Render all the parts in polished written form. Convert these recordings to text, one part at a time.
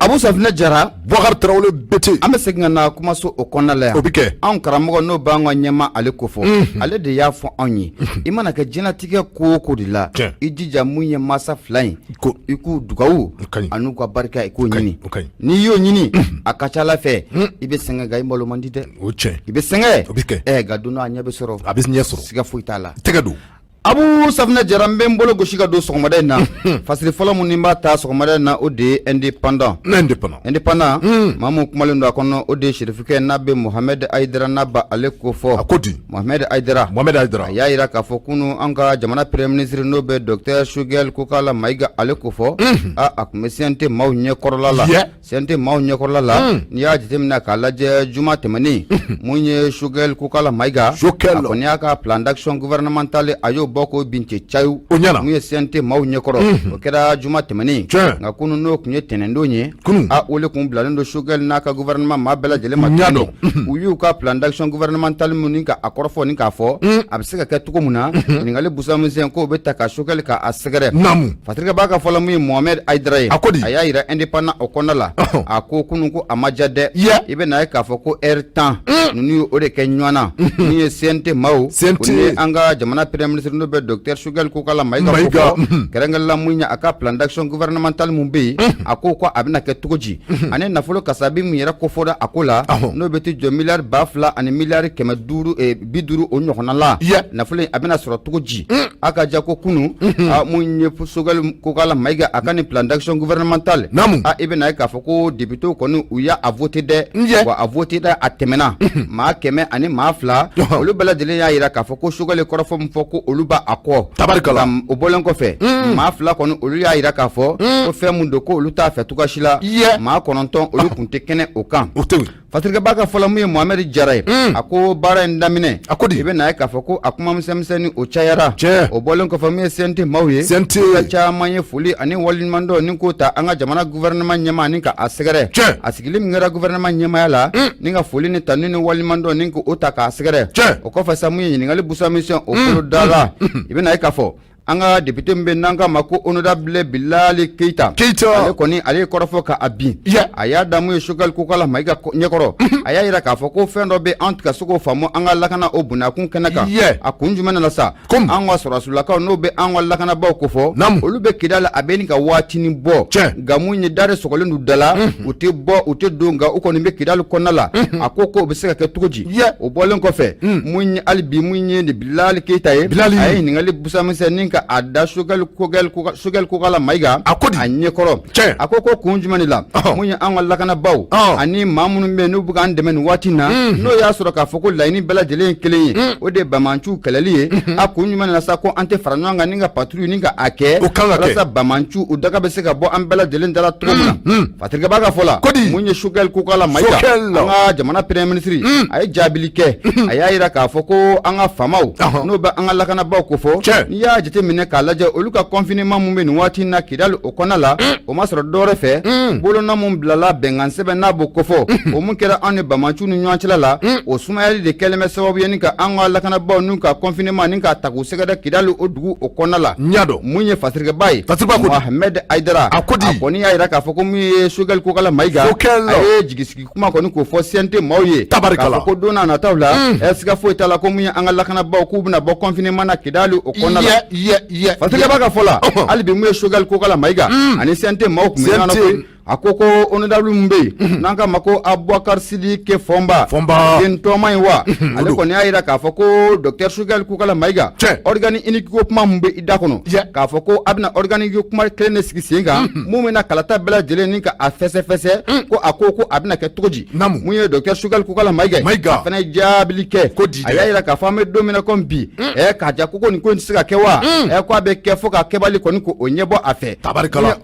Abu Safina Jara Boubacar Traoré bete an bɛ segin ka na kuma so o kɔnɔna la yan o bɛ kɛ anw karamɔgɔ n'o b'an ka ɲɛma ale ko fɔ ale de y'a fɔ anw ye i mana kɛ diɲɛlatigɛ ko o ko de la i jija mun ye masa fila in i k'u dugawu an'u ka barika i k'o ɲini n'i y'o ɲini a ka ca Ala fɛ i bɛ sɛgɛn nka i malo man di dɛ i bɛ sɛgɛn o bɛ kɛ nka don dɔ a ɲɛ bɛ sɔrɔ a bɛ ɲɛ sɔrɔ siga foyi t'a la tɛgɛ don Abu Safina Jara n bɛ n bolo gosi ka don sɔgɔmada in na fasiri fɔlɔ mun ni b'a ta sɔgɔmada in na o de ye indépendant maa mun kumalen don a kɔnɔ o de ye Serifikɛ n'a bɛ Mohamed Aidara n'a ba ale ko fɔ a ko di Mohamed Aidara a y'a jira k'a fɔ kunu an ka jamana premier ministre n'o bɛ Dr Choguel Kokala Maïga ale ko fɔ a tun bɛ CNT maaw ɲɛkɔrɔla la CNT maaw ɲɛkɔrɔla la n'i y'a jateminɛ k'a lajɛ juma tɛmɛnen mun ye Choguel Kokala Maïga a kɔni y'a ka plan d'action gouvernementale a y'o bɔ ko bin cɛ cayu mun ye CNT maaw ɲɛkɔrɔ o kɛra juma tɛmɛnen nka kunu n'o tun ye tɛnɛndon ye o le kun bilalen don Choguel n'a ka gouvernement maa bɛɛ lajɛlen ma tuguni u y'u ka plan d'action gouvernementale mun ni k'a kɔrɔfɔ ni k'a fɔ a bɛ se ka kɛ cogo mun na ɲininkali busamisɛn k'o bɛ ta ka Choguel k'a sɛgɛrɛ fatirikɛ b'a ka fɔlɔ mun ye Mohamed Aidara ye a y'a jira indépendant o kɔnɔna la a ko kunun ko a ma diya dɛ i bɛ na ye k'a fɔ ko heure 10 ninnu ye o de kɛ ɲɔgɔn na min ye CNT maaw o ni an ka jamana premier ministre n'o bɛ Dr Choguel Kokala Maïga ko fɔ kɛrɛnkɛrɛnla mun ye a ka plan d'action gouvernementale mun bɛ yen a ko a bɛna kɛ cogo di ani nafolo kasabi min yɛrɛ kofɔra a ko la n'o bɛ ti jɔ miliyari 2,000 ani miliyari 550 o ɲɔgɔnna la nafolo a bɛna sɔrɔ cogo di a ka ja ko kunu mun ye Choguel Kokala Maïga a ka ni plan d'action gouvernementale i bɛna ye k'a fɔ ko député kɔni u y'a voté dɛ wa a voté dɛ a tɛmɛna maa 100 ani maa 2 olu bɛɛ lajɛlen y'a jira k'a fɔ ko Choguel kɔrɔfɔ min fɔ ko olu b'a kɔ tabarikala o bɔlen kɔfɛ maa 2 kɔni olu y'a jira k'a fɔ ko fɛn mun don ko olu t'a fɛ cogoya si la maa 9 olu kun tɛ kɛnɛ o kan fatirikɛ b'a ka fɔlɔ mun ye Mohamed Jara ye a ko baara in daminɛ i bɛ na ye k'a fɔ ko a kuma misɛnmisɛnnin o cayara o bɔlen kɔfɛ mun ye CNT maaw ye ka caman ye foli ani waleɲumandɔn ni k'o ta an ka jamana gouvernement ɲɛmaa ni ka a sɛgɛrɛ a sigili min kɛra gouvernement ɲɛmaaya la ni ka foli ni tanu ni waleɲumandɔn ni k'o ta k'a sɛgɛrɛ o kɔfɛ sa mun ye ɲininkali busamisɛn o kolo da la i bɛ na ye k'a fɔ an ka député min bɛ n'an ka ma ko honorable Bilali Keita ale kɔni ale ye kɔrɔfɔ k'a bin a y'a da mun ye Choguel Kokala Maïga ɲɛkɔrɔ a y'a jira k'a fɔ ko fɛn dɔ bɛ an tɛ ka se k'o faamu an ka lakana o bonyakun kɛnɛ kan a kun jumɛn na sa an ka sɔrɔdasolakaw n'o bɛ an ka lakanabaaw ko fɔ olu bɛ Kidali a bɛ nin ka waatinin bɔ nka mun ye dare sɔgɔlen don da la u tɛ bɔ u tɛ don nka u kɔni bɛ Kidali kɔnɔna la a ko o bɛ se ka kɛ cogo di o bɔlen kɔfɛ mun ye hali bi mun ye Bilali Keita ye a ye ɲininkali busamisɛnnin a da Choguel Kokala Maïga a ɲɛkɔrɔ a ko kun jumɛn de la mun ye an ka lakanabaaw ani maa minnu bɛ n'u bɛ k'an dɛmɛ nin waati na n'o y'a sɔrɔ k'a fɔ ko laɲini bɛɛ lajɛlen ye kelen ye o de ye Bamanciw kɛlɛli ye a kun jumɛn na sa ko an tɛ fara ɲɔgɔn kan ni ka patrouille ni ka a kɛ walasa Bamanciw u daga bɛ se ka bɔ an bɛɛ lajɛlen dala cogo min na fatirikɛ b'a ka fɔ la mun ye Choguel Kokala Maïga an ka jamana premier ministre a ye jaabili kɛ a y'a jira k'a fɔ ko an ka faamaw n'o bɛ an ka lakanabaaw ko fɔ n'i y'a jateminɛ k'a lajɛ olu ka confinement mun bɛ nin waati in na Kidali o kɔnɔna la o ma sɔrɔ dɔwɛrɛ fɛ bolona mun bilala bɛnkan sɛbɛn n'a b'o kofɔ o mun kɛra an ni Bamanciw ni ɲɔgɔn cɛla la o sumayali de kɛlen bɛ sababu ye ni ka an ka lakanabaaw n'u ka confinement ni ka ta k'u sɛgɛrɛ Kidali o dugu o kɔnɔna la mun ye fatirikɛba ye Mohamed Aidara a kɔni y'a jira k'a fɔ ko mun ye Choguel Kokala Maïga a ye jigisigi kuma kɔni k'o fɔ CNT maaw ye k'a fɔ ko don n'a nataw la siga foyi t'a la ko mun ye an ka lakanabaaw k'u bɛna bɔ confinement na Kidali o kɔnɔna la fatirikɛ b'a ka fɔ la hali bi mun ye Choguel Kokala Maïga ani CNT maaw kun bɛ ɲɔgɔn na koyi a ko honorable mun bɛ yen n'an ka ma ko Abubakar Sidiki Fɔnba den tɔma in wa ale kɔni y'a jira k'a fɔ ko Dr Choguel Kokala Maïga organi unique ko kuma mun bɛ i da kɔnɔ k'a fɔ ko a bɛna organi kuma kelen de sigi sen kan mun bɛna kalata bɛɛ lajɛlen ni ka a fɛsɛfɛsɛ ko a ko a bɛna kɛ cogo di mun ye Dr Choguel Kokala Maïga a fana ye jaabili kɛ a y'a jira k'a fɔ an bɛ don min na komi bi k'a ja ko nin ko in tɛ se ka kɛ wa ko a bɛ kɛ fo ka kɛbali kɔni ko o ɲɛbɔ a fɛ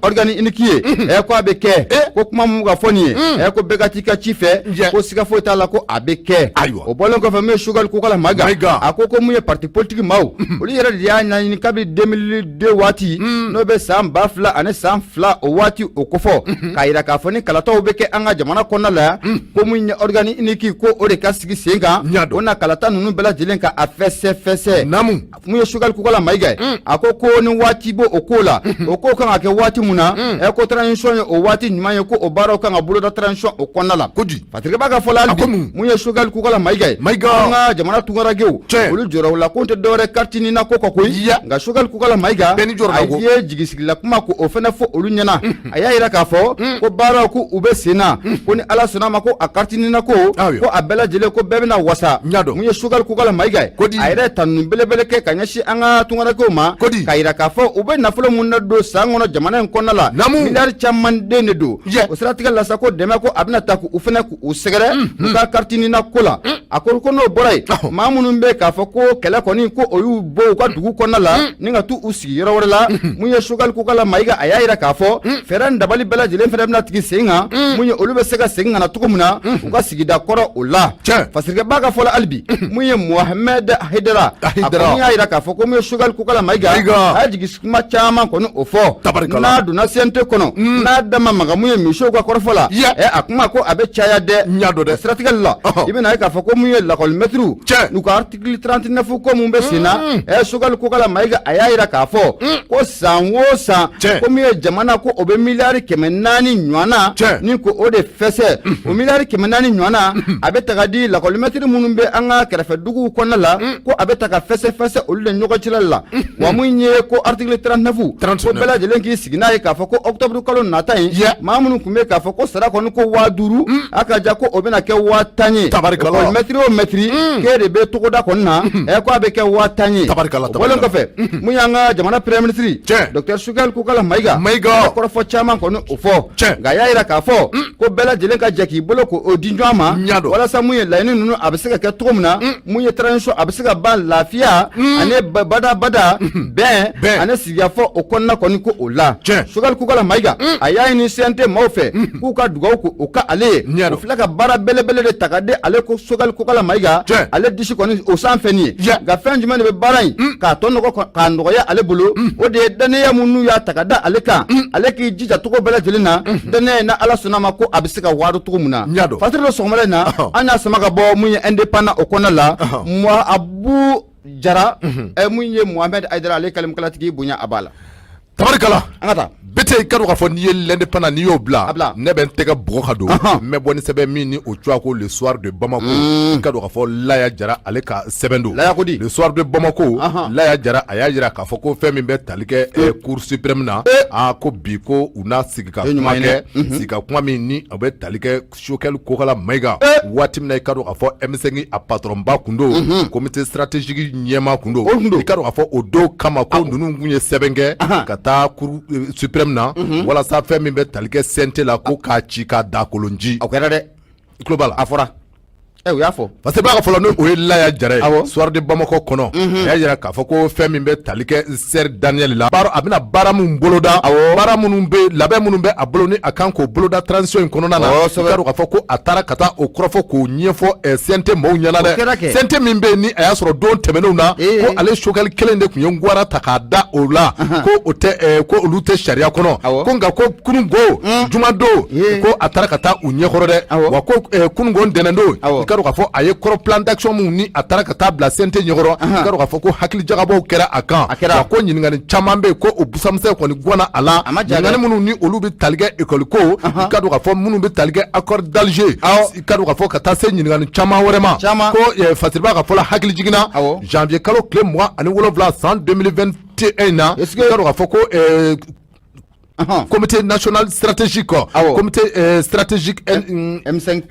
organi unique ye ko a bɛ kɛ ko kuma mun ka fɔ nin ye ko bɛɛ ka t'i ka ci fɛ ko siga foyi t'a la ko a bɛ kɛ o bɔlen kɔfɛ min ye Choguel Kokala Maïga a ko mun ye parti politique maaw olu yɛrɛ de y'a ɲɛɲini kabini 2002 waati n'o bɛ san 2000 ani san 2 o waati o kofɔ k'a jira k'a fɔ ni kalataw bɛ kɛ an ka jamana kɔnɔna la ko mun ye organi unique ko o de ka sigi sen kan o na kalata ninnu bɛɛ lajɛlen ka a fɛsɛfɛsɛ mun ye Choguel Kokala Maïga a ko ni waati b'o o ko la o ko kan ka kɛ waati mun na ko transition ye o waati waati ɲuman ye ko o baaraw kan ka boloda transition o kɔnɔna la Patrick b'a ka fɔla hali bi mun ye Choguel Kokala Mayiga ye an ka jamana tunkaragew olu jɔrɔw la ko tɛ dɔwɛrɛ carte ɲini na ko kɔ koyi nka Choguel Kokala Mayiga a ye jigisigila kuma ko o fɛnɛ fɔ olu ɲɛna a y'a yira k'a fɔ ko baaraw ko u bɛ sen na ko ni Ala sɔnna ma ko a carte ɲini na ko a bɛɛ lajɛlen ko bɛɛ bɛna wasa mun ye Choguel Kokala Mayiga ye a yɛrɛ tanuni belebele kɛ ka ɲɛsin an ka tunkaragew ma k'a yira k'a fɔ u bɛ nafolo mun na don san kɔnɔ jamana in kɔnɔna la miliyari caman den de don o siratigɛ la sa ko dɛmɛ ko a bɛna taa k'u fɛnɛ k'u sɛgɛrɛ u ka carte ɲini na ko la a ko n'o bɔra yen maa minnu bɛ k'a fɔ ko kɛlɛ kɔni ko o y'u bɔ u ka dugu kɔnɔna la ni ka t'u sigi yɔrɔ wɛrɛ la mun ye Choguel Kokala Mayiga a y'a yira k'a fɔ fɛɛrɛ dabali bɛɛ lajɛlen fɛnɛ bɛna tigi sen kan mun ye olu bɛ se ka segin ka na cogo min na u ka sigida kɔrɔ o la Fasirikɛba ka fɔla hali bi mun ye Mohamed Haidara a kɔni y'a yira k'a fɔ ko mun ye Choguel Kokala Mayiga a ye jigi kuma caman kɔni o fɔ n'a donna CNT kɔnɔ n'a dama maga mun ye misiw ka kɔrɔfɔ la a kuma ko a bɛ caya dɛ siratigɛli la i bɛna ye k'a fɔ ko mun ye lakɔli mɛtiriw n'u ka article 39 ko mun bɛ sen na Choguel Kokala Mayiga a y'a yira k'a fɔ ko san o san ko mun ye jamana ko o bɛ miliyari 400 ɲɔgɔnna ni ko o de fɛsɛ o miliyari 400 ɲɔgɔnna a bɛ taga di lakɔli mɛtiri minnu bɛ an ka kɛrɛfɛ duguw kɔnɔna la ko a bɛ taga fɛsɛ olu de ɲɔgɔn cɛla la wa mun ye ko article 39 ko bɛɛ lajɛlen k'i sigi n'a ye k'a fɔ ko octobre kalo nata in maa minnu tun bɛ k'a fɔ ko sara kɔni ko 5000 a ka ja ko o bɛna kɛ 10,000 ye mɛtiri o mɛtiri k'e de bɛ togoda kɔni na ko a bɛ kɛ 10,000 ye o bɔlen kɔfɛ mun y'an ka jamana premier ministre Dr Choguel Kokala Mayiga kɔrɔfɔ caman kɔni o fɔ nka a y'a yira k'a fɔ ko bɛɛ lajɛlen ka jɛ k'i bolo k'o di ɲɔgɔn ma walasa mun ye laɲini ninnu a bɛ se ka kɛ cogo min na mun ye transition a bɛ se ka ban lafiya ani bada bɛn ani sigiyafɔ o kɔnɔna kɔni ko o la Choguel Kokala Mayiga a y'a ɲini CNT maaw fɛ k'u ka dugawu k'o ka ale ye o filɛ ka baara belebele de ta ka di ale ko Choguel Kokala Mayiga ale disi kɔni o sanfɛ nin ye nka fɛn jumɛn de bɛ baara in k'a tɔ k'a nɔgɔya ale bolo o de ye daniya minnu y'a ta ka da ale kan ale k'i jija cogo bɛɛ lajɛlen na daniya in na Ala sɔnna ma ko a bɛ se ka wari cogo min na Fatiri dɔ sɔgɔmada in na an y'a sama ka bɔ mun ye indépendant o kɔnɔna la Abu Jara mun ye Mohamed Haidara ale kalimukalatigi bonya a b'a la tabarikala an ka taa bete i ka dɔn k'a fɔ n'i ye l'indépendant n'i y'o bila ne bɛ n tɛgɛ bugɔ ka don n bɛ bɔ ni sɛbɛn min ni o cogoya ko le soir de Bamako i ka dɔn k'a fɔ Laya Jara ale ka sɛbɛn don le soir de Bamako Laya Jara a y'a jira k'a fɔ ko fɛn min bɛ tali kɛ cour suprême na ko bi ko u na sigi ka kuma kɛ sigi ka kuma min ni a bɛ tali kɛ Choguel Kokala Mayiga waati min na i ka dɔn k'a fɔ M5 a patron ba kun don comité stratégique ɲɛmaa kun don i ka dɔn k'a fɔ o don kama ko ninnu kun ye sɛbɛn kɛ ka taa cour suprême na walasa fɛn min bɛ tali kɛ CNT la ko k'a ci k'a da kolonji o kɛra dɛ i tulo b'a la a fɔra u y'a fɔ parce que b'a ka fɔlɔ n'o ye Laya Jara ye soir de Bamako kɔnɔ a y'a jira k'a fɔ ko fɛn min bɛ tali kɛ Sɛr Daniel la a bɛna baara minnu boloda baara minnu bɛ labɛn minnu bɛ a bolo ni a kan k'o boloda transition in kɔnɔna na i ka dɔn k'a fɔ ko a taara ka taa o kɔrɔfɔ k'o ɲɛfɔ CNT maaw ɲɛna dɛ CNT min bɛ yen ni a y'a sɔrɔ don tɛmɛnenw na ko ale Choguel kelen de tun ye Ngwara ta k'a da o la ko o tɛ ko olu tɛ sariya kɔnɔ ko nka ko kunungo jumadon ko a taara ka taa u ɲɛkɔrɔ dɛ wa ko kunungo ntɛnɛndon i ka dɔn k'a fɔ a ye kɔrɔ plan d'action mun ni a taara ka taa bila CNT ɲɛkɔrɔ i ka dɔn k'a fɔ ko hakili jagabɔw kɛra a kan wa ko ɲininkali caman bɛ yen ko o busamisɛn kɔni guwanna a la ɲininkali minnu ni olu bɛ tali kɛ école ko i ka dɔn k'a fɔ minnu bɛ tali kɛ accord d'Alger i ka dɔn k'a fɔ ka taa se ɲininkali caman wɛrɛ ma ko Fasiriba ka fɔ la hakili jiginna janvier kalo tile 27 san 2021 na i ka dɔn k'a fɔ ko comité national stratégique comité stratégique M5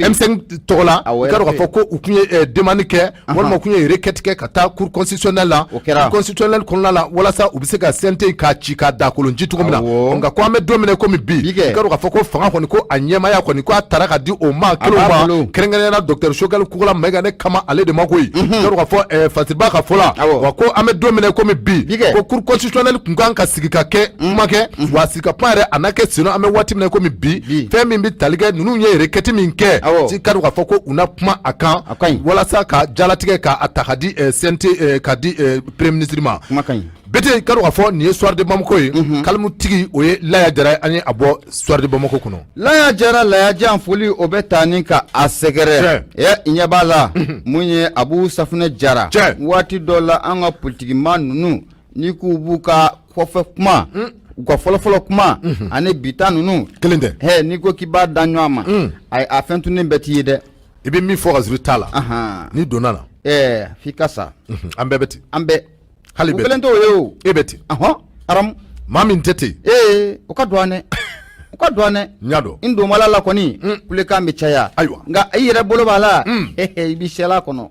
tɔgɔ la i ka dɔn k'a fɔ ko u tun ye demande kɛ walima u tun ye requête kɛ ka taa cour constitutionnelle la cour constitutionnelle kɔnɔna la walasa u bɛ se ka CNT k'a ci k'a da kolonji cogo min na nka ko an bɛ don min na komi bi i ka dɔn k'a fɔ ko fanga kɔni ko a ɲɛmaaya kɔni ko a taara ka di o ma kelen ma kɛrɛnkɛrɛnnenya Dr Choguel Kokala Mayiga ne kama ale de ma koyi i ka dɔn k'a fɔ Fasiriba ka fɔ la wa ko an bɛ don min na komi bi ko cour constitutionnelle tun kan ka sigi ka kɛ kuma kɛ wa sigi ka kuma yɛrɛ a n'a kɛ sino an bɛ waati min na komi bi fɛn min bɛ tali kɛ ninnu ye requête min kɛ i ka dɔn k'a fɔ ko u na kuma a kan walasa ka jalatigɛ k'a ta ka di CNT ka di premier ministre ma bete i ka dɔn k'a fɔ nin ye soir de Bamako ye kalimutigi o ye Laya Jara an ye a bɔ soir de Bamako kɔnɔ Laya Jara layajan foli o bɛ taa ni ka a sɛgɛrɛ i ɲɛ b'a la mun ye Abu Safunɛ Jara waati dɔ la an ka politigima ninnu ni k'u b'u ka kɔfɛ kuma u ka fɔlɔfɔlɔ kuma ani bita ninnu kelen tɛ n'i ko k'i b'a da ɲɔgɔn ma a fɛn tunnen bɛɛ t'i ye dɛ i bɛ min fɔ ka sɔrɔ i t'a la n'i donna na f'i ka sa an bɛɛ bɛ ten an bɛɛ hali u kelen t'o ye o e bɛ ten aramu maa min tɛ ten u ka don an dɛ u ka don an dɛ n y'a dɔn n don mala la kɔni kulekan bɛ caya ayiwa nka i yɛrɛ bolo b'a la i b'i sɛla kɔnɔ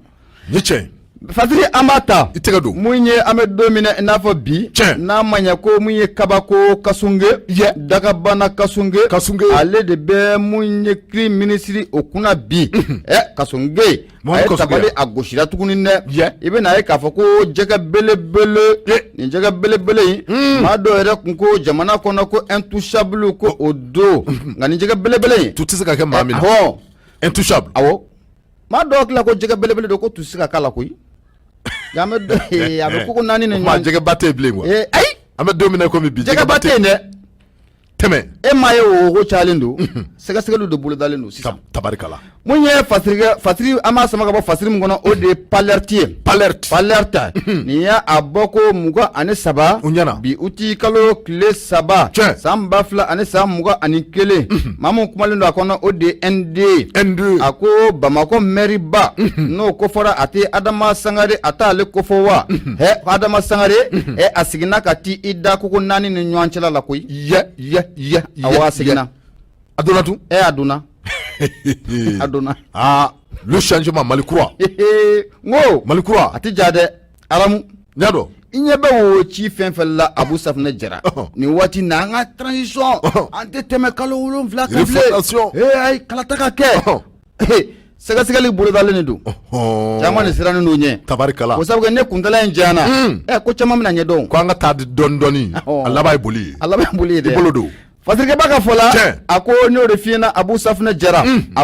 ni tiɲɛ Fasiri an b'a ta i tɛgɛ don mun ye an bɛ don min i n'a fɔ bi n'a ma ɲɛ ko mun ye kabako kasunge dagabana kasunge ale de bɛ mun ye kiri minisiri o kunna bi kasunge a ye tabali a gosira tuguni dɛ i bɛ na ye k'a fɔ ko jɛgɛ belebele nin jɛgɛ belebele in maa dɔw yɛrɛ kun ko jamana kɔnɔ ko intouchable ko o don nka nin jɛgɛ belebele in tu tɛ se ka kɛ maa min na intouchable awɔ maa dɔw tila ko jɛgɛ belebele don ko tu tɛ se ka k'a la koyi a bɛ koko naani ni ɲɔgɔn jɛgɛ ba tɛ yen bilen quoi ayi an bɛ don min na komi bi jɛgɛ ba tɛ yen dɛ tɛmɛ e maa ye o ko cayalen don sɛgɛsɛgɛliw de bolodalen don sisan tabarikala mun ye fasiri an b'a sama ka bɔ fasiri min kɔnɔ o de ye palɛriti ye palɛrita nin y'a bɔ ko 23 u ɲɛna bi uti kalo tile 3 san 2000 ani san 21 maa mun kumalen don a kɔnɔ o de ye ND a ko Bamakɔ mairie ba n'o kofɔra a tɛ Adama Sangare a t'ale kofɔ wa Adama Sangare a seginna ka ti i da koko naani ni ɲɔgɔn cɛla la koyi awɔ a seginna a donna tun a donna a donna le changement Mali kura ngo Mali kura a tɛ ja dɛ aramu n y'a dɔn i ɲɛ bɛ wo ci fɛn fɛn la Abu Safinɛ Jara nin waati na an ka transition an tɛ tɛmɛ kalo 7 kan bilen ayi kalata ka kɛ sɛgɛsɛgɛli bolodalen de don caman de sirannen don ɲɛ tabarikala o sabu ne kuntala in janyana ko caman bɛna ɲɛdɔn ko an ka taa di dɔɔni a laban ye boli ye a laban ye boli ye dɛ i bolo don fasirikɛba ka fɔ la a ko n'o de fiyɛ na Abu Safinɛ Jara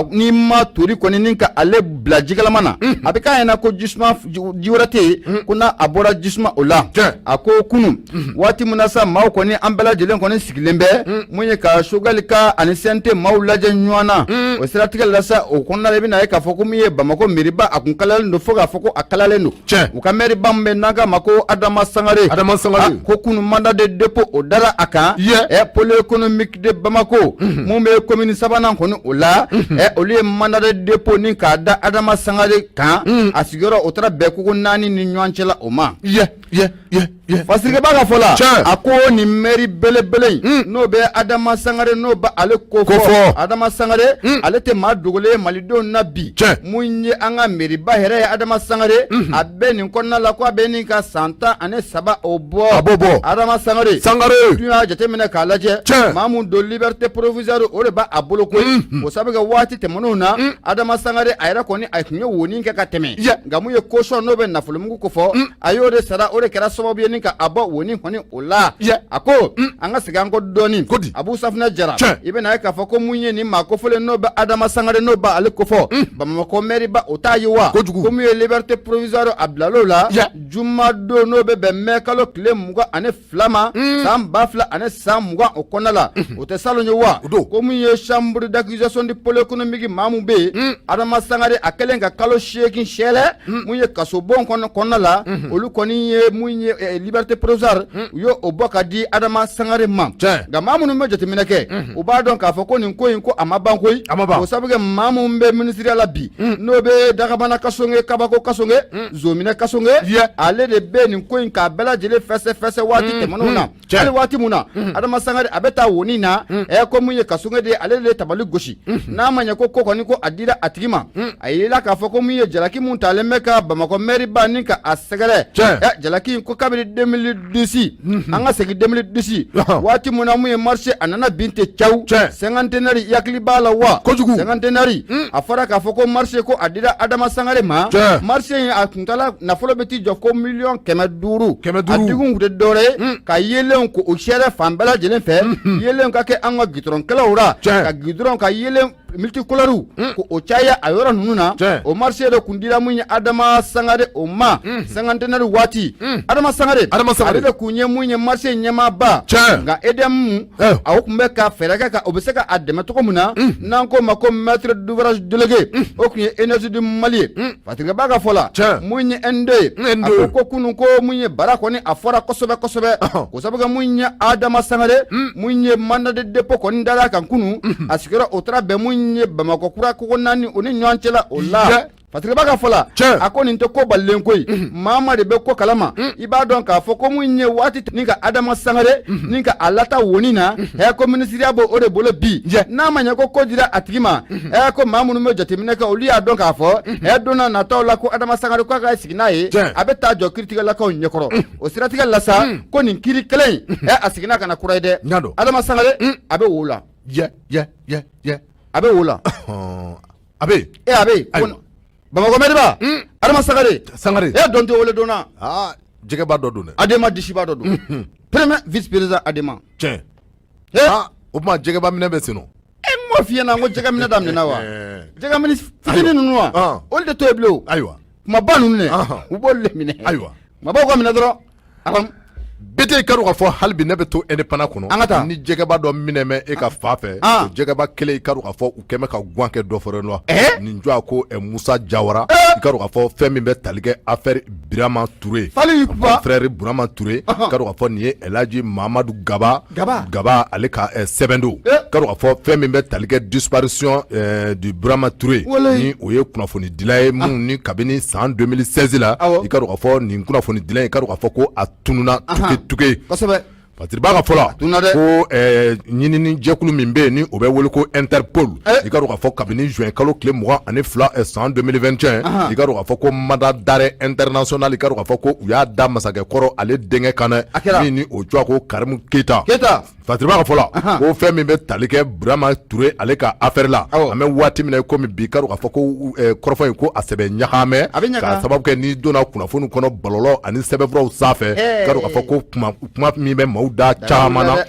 n'i ma tori kɔni ni ka ale bila jikalama na a bɛ k'a ɲɛna ko jisuma ji wɛrɛ tɛ yen ko n'a a bɔra jisuma o la a ko kunun waati min na sa maaw kɔni an bɛɛ lajɛlen kɔni sigilen bɛ mun ye ka Choguel ka ani CNT maaw lajɛ ɲɔgɔn na o siratigɛ la sa o kɔnɔna la i bɛ na ye k'a fɔ ko min ye Bamakɔ mairie a kun kalayalen don fo k'a fɔ ko a kalayalen don u ka mairie ba min bɛ n'an k'a ma ko Adama Sangare ko kunun mandat de dépôt o dara a kan pôle économique de Bamako mun bɛ commune 3nan kɔni o la olu ye mandat de dépôt ni k'a da Adama Sangare kan a sigiyɔrɔ o taara bɛn koko 4 ni ɲɔgɔn cɛ la o ma fasirikɛba ka fɔ la a ko nin mairie belebele n'o bɛ Adama Sangare n'o bɛ ale ko fɔ Adama Sangare ale tɛ maa dogolen ye malidenw na bi mun ye an ka mairie ba yɛrɛ ye Adama Sangare a bɛ nin kɔnɔna la ko a bɛ nin ka san 13 o bɔ Adama Sangare tun y'a jateminɛ k'a lajɛ maa mun don liberté provisoire o de b'a bolo koyi o sabu kɛ waati tɛmɛnenw na Adama Sangare a yɛrɛ kɔni a tun ye woni kɛ ka tɛmɛ nka mun ye caution n'o bɛ nafolomugu ko fɔ a y'o de sara o de kɛra sababu ye ni ka a bɔ woni kɔni o la a ko an ka segin an kɔ dɔɔni Abu Safinɛ Jara i bɛ na ye k'a fɔ ko mun ye nin maa kofɔlen n'o bɛ Adama Sangare n'o bɛ ale kofɔ Bamakɔ mairie ba o t'a ye wa ko mun ye liberté provisoire a bilal'o la juma don n'o bɛ bɛn mai kalo tile 22 ma san 2000 ani san 20 o kɔnɔna la o tɛ salon ye wa ko mun ye chambre d'accusation du pôle économique maa mun bɛ yen Adama Sangare a kɛlen ka kalo 8 sɛlɛ mun ye kasobon kɔnɔna la olu kɔni ye mun ye liberté provisoire u y'o bɔ ka di Adama Sangare ma nka maa minnu bɛ jateminɛ kɛ u b'a dɔn k'a fɔ ko nin ko in ko a ma ban koyi o sabu kɛ maa minnu bɛ ministériya la bi n'o bɛ dagabana kasonge kabako kasonge zominɛ kasonge ale de bɛ nin ko in k'a bɛɛ lajɛlen fɛsɛ waati tɛmɛnenw na hali waati mun na Adama Sangare a bɛ taa woni na ko mun ye kasonge de ale de tabali gosi n'a ma ɲɛ ko kɔni ko a dira a tigi ma a yela k'a fɔ ko mun ye jalaki mun talen bɛ ka Bamakɔ mairie ba ni ka a sɛgɛrɛ jalaki ko kabini 2010 an ka segin 2010 waati mun na mun ye marché a nana bin tɛ caw cinquantenaire yakili b'a la wa cinquantenaire a fɔra k'a fɔ ko marché ko a dira Adama Sangare ma marché in a kuntala nafolo bɛ ti jɔ ko 500,000 a digun tɛ dɔwɛrɛ ye ka yelenw ko o sɛrɛ fan bɛɛ lajɛlen fɛ yelenw ka kɛ an ka gitɔrɔnkɛlaw la ka gidɔrɔn ka yelen multicolore ko o caya a yɔrɔ ninnu na o marché de kun dira mun ye Adama Sangare o ma cinquantenaire waati Adama Sangare ale de kun ye mun ye marché ɲɛmaaba nka EDM a kun bɛ ka fɛɛrɛ kɛ ka o bɛ se ka a dɛmɛ cogo min na n'an ko ma ko maître d'ouvrage délégué o kun ye énergie du Mali ye Fatigaba ka fɔ la mun ye N2 a ko kunun ko mun ye bara kɔni a fɔra kosɛbɛ ko sabu kɛ mun ye Adama Sangare mun ye mandat de dépôt kɔni dara kan kunun a sigiyɔrɔ o taara bɛn mun ye Bamakɔ kura kogo 4 o ni ɲɔgɔn cɛla o la Fatigaba ka fɔ la a ko nin tɛ ko balilen koyi maa de bɛ ko kalama i b'a dɔn k'a fɔ ko mun ye waati ni ka Adama Sangare ni ka a lata woni na ko ministériya b'o o de bolo bi n'a ma ɲɛ ko dira a tigi ma ko maa minnu bɛ jateminɛ kɛ olu y'a dɔn k'a fɔ donna nataw la ko Adama Sangare ko a ka sigi n'a ye a bɛ taa jɔ kiiritigɛlakaw ɲɛkɔrɔ o siratigɛ la sa ko nin kiiri kelen a seginna ka na kura ye dɛ Adama Sangare a bɛ wo la a bɛ wo la a bɛ a bɛ Bamakɔ Mɛriba Adama Sangare dɔn tɛ wele donna jɛgɛba dɔ don dɛ Adama disiba dɔ don premier vice président Adama tiɲɛ o tuma jɛgɛba minɛ bɛ sen nɔ m'o f'i ɲɛna ko jɛgɛ minɛ daminɛna wa jɛgɛ minɛ fitinin ninnu wa olu de to yen bilen o ayiwa kumaba ninnu dɛ u b'olu de minɛ ayiwa kumabaw ka minɛ dɔrɔn bete ka ka fɔ hali bi ne bɛ to indépendant kɔnɔ an ka taa ni jɛgɛba dɔ minɛ mɛ e ka fa fɛ o jɛgɛba kelen i ka ka fɔ u kɛmɛ ka guan kɛ dɔ fɔrɛ la nin jɔ ko Musa Jawara i ka ka fɔ fɛn min bɛ tali kɛ affaire Birama Touré frère Birama Touré ka ka fɔ nin ye Elhaji Mamadou Gaba ale ka sɛbɛn don ka ka fɔ fɛn min bɛ tali kɛ disparition du Birama Touré ni o ye kunnafoni dila ye mun ni kabini san 2016 la i ka ka fɔ nin kunnafoni dila i ka ka fɔ ko a tununa tuke Fatigaba ka fɔla ko ɲinini jɛkulu min bɛ yen ni o bɛ wele ko Interpol i ka ka fɔ kabini juin kalo tile 22 san 2021 i ka ka fɔ ko mandat d'arrêt international i ka ka fɔ ko u y'a da masakɛ kɔrɔ ale denkɛ kan dɛ min ni o cogoya ko Karimu Keyita Fatigaba ka fɔla ko fɛn min bɛ tali kɛ Birama Touré ale ka affaire la an bɛ waati min na komi bi ka ka fɔ ko kɔrɔfɔ in ko a sɛbɛn ɲagamɛ k'a sababu kɛ ni donna kunnafoni kɔnɔ bɔlɔlɔ ani sɛbɛnfuraw sanfɛ ka ka fɔ ko kuma min bɛ maaw da caman na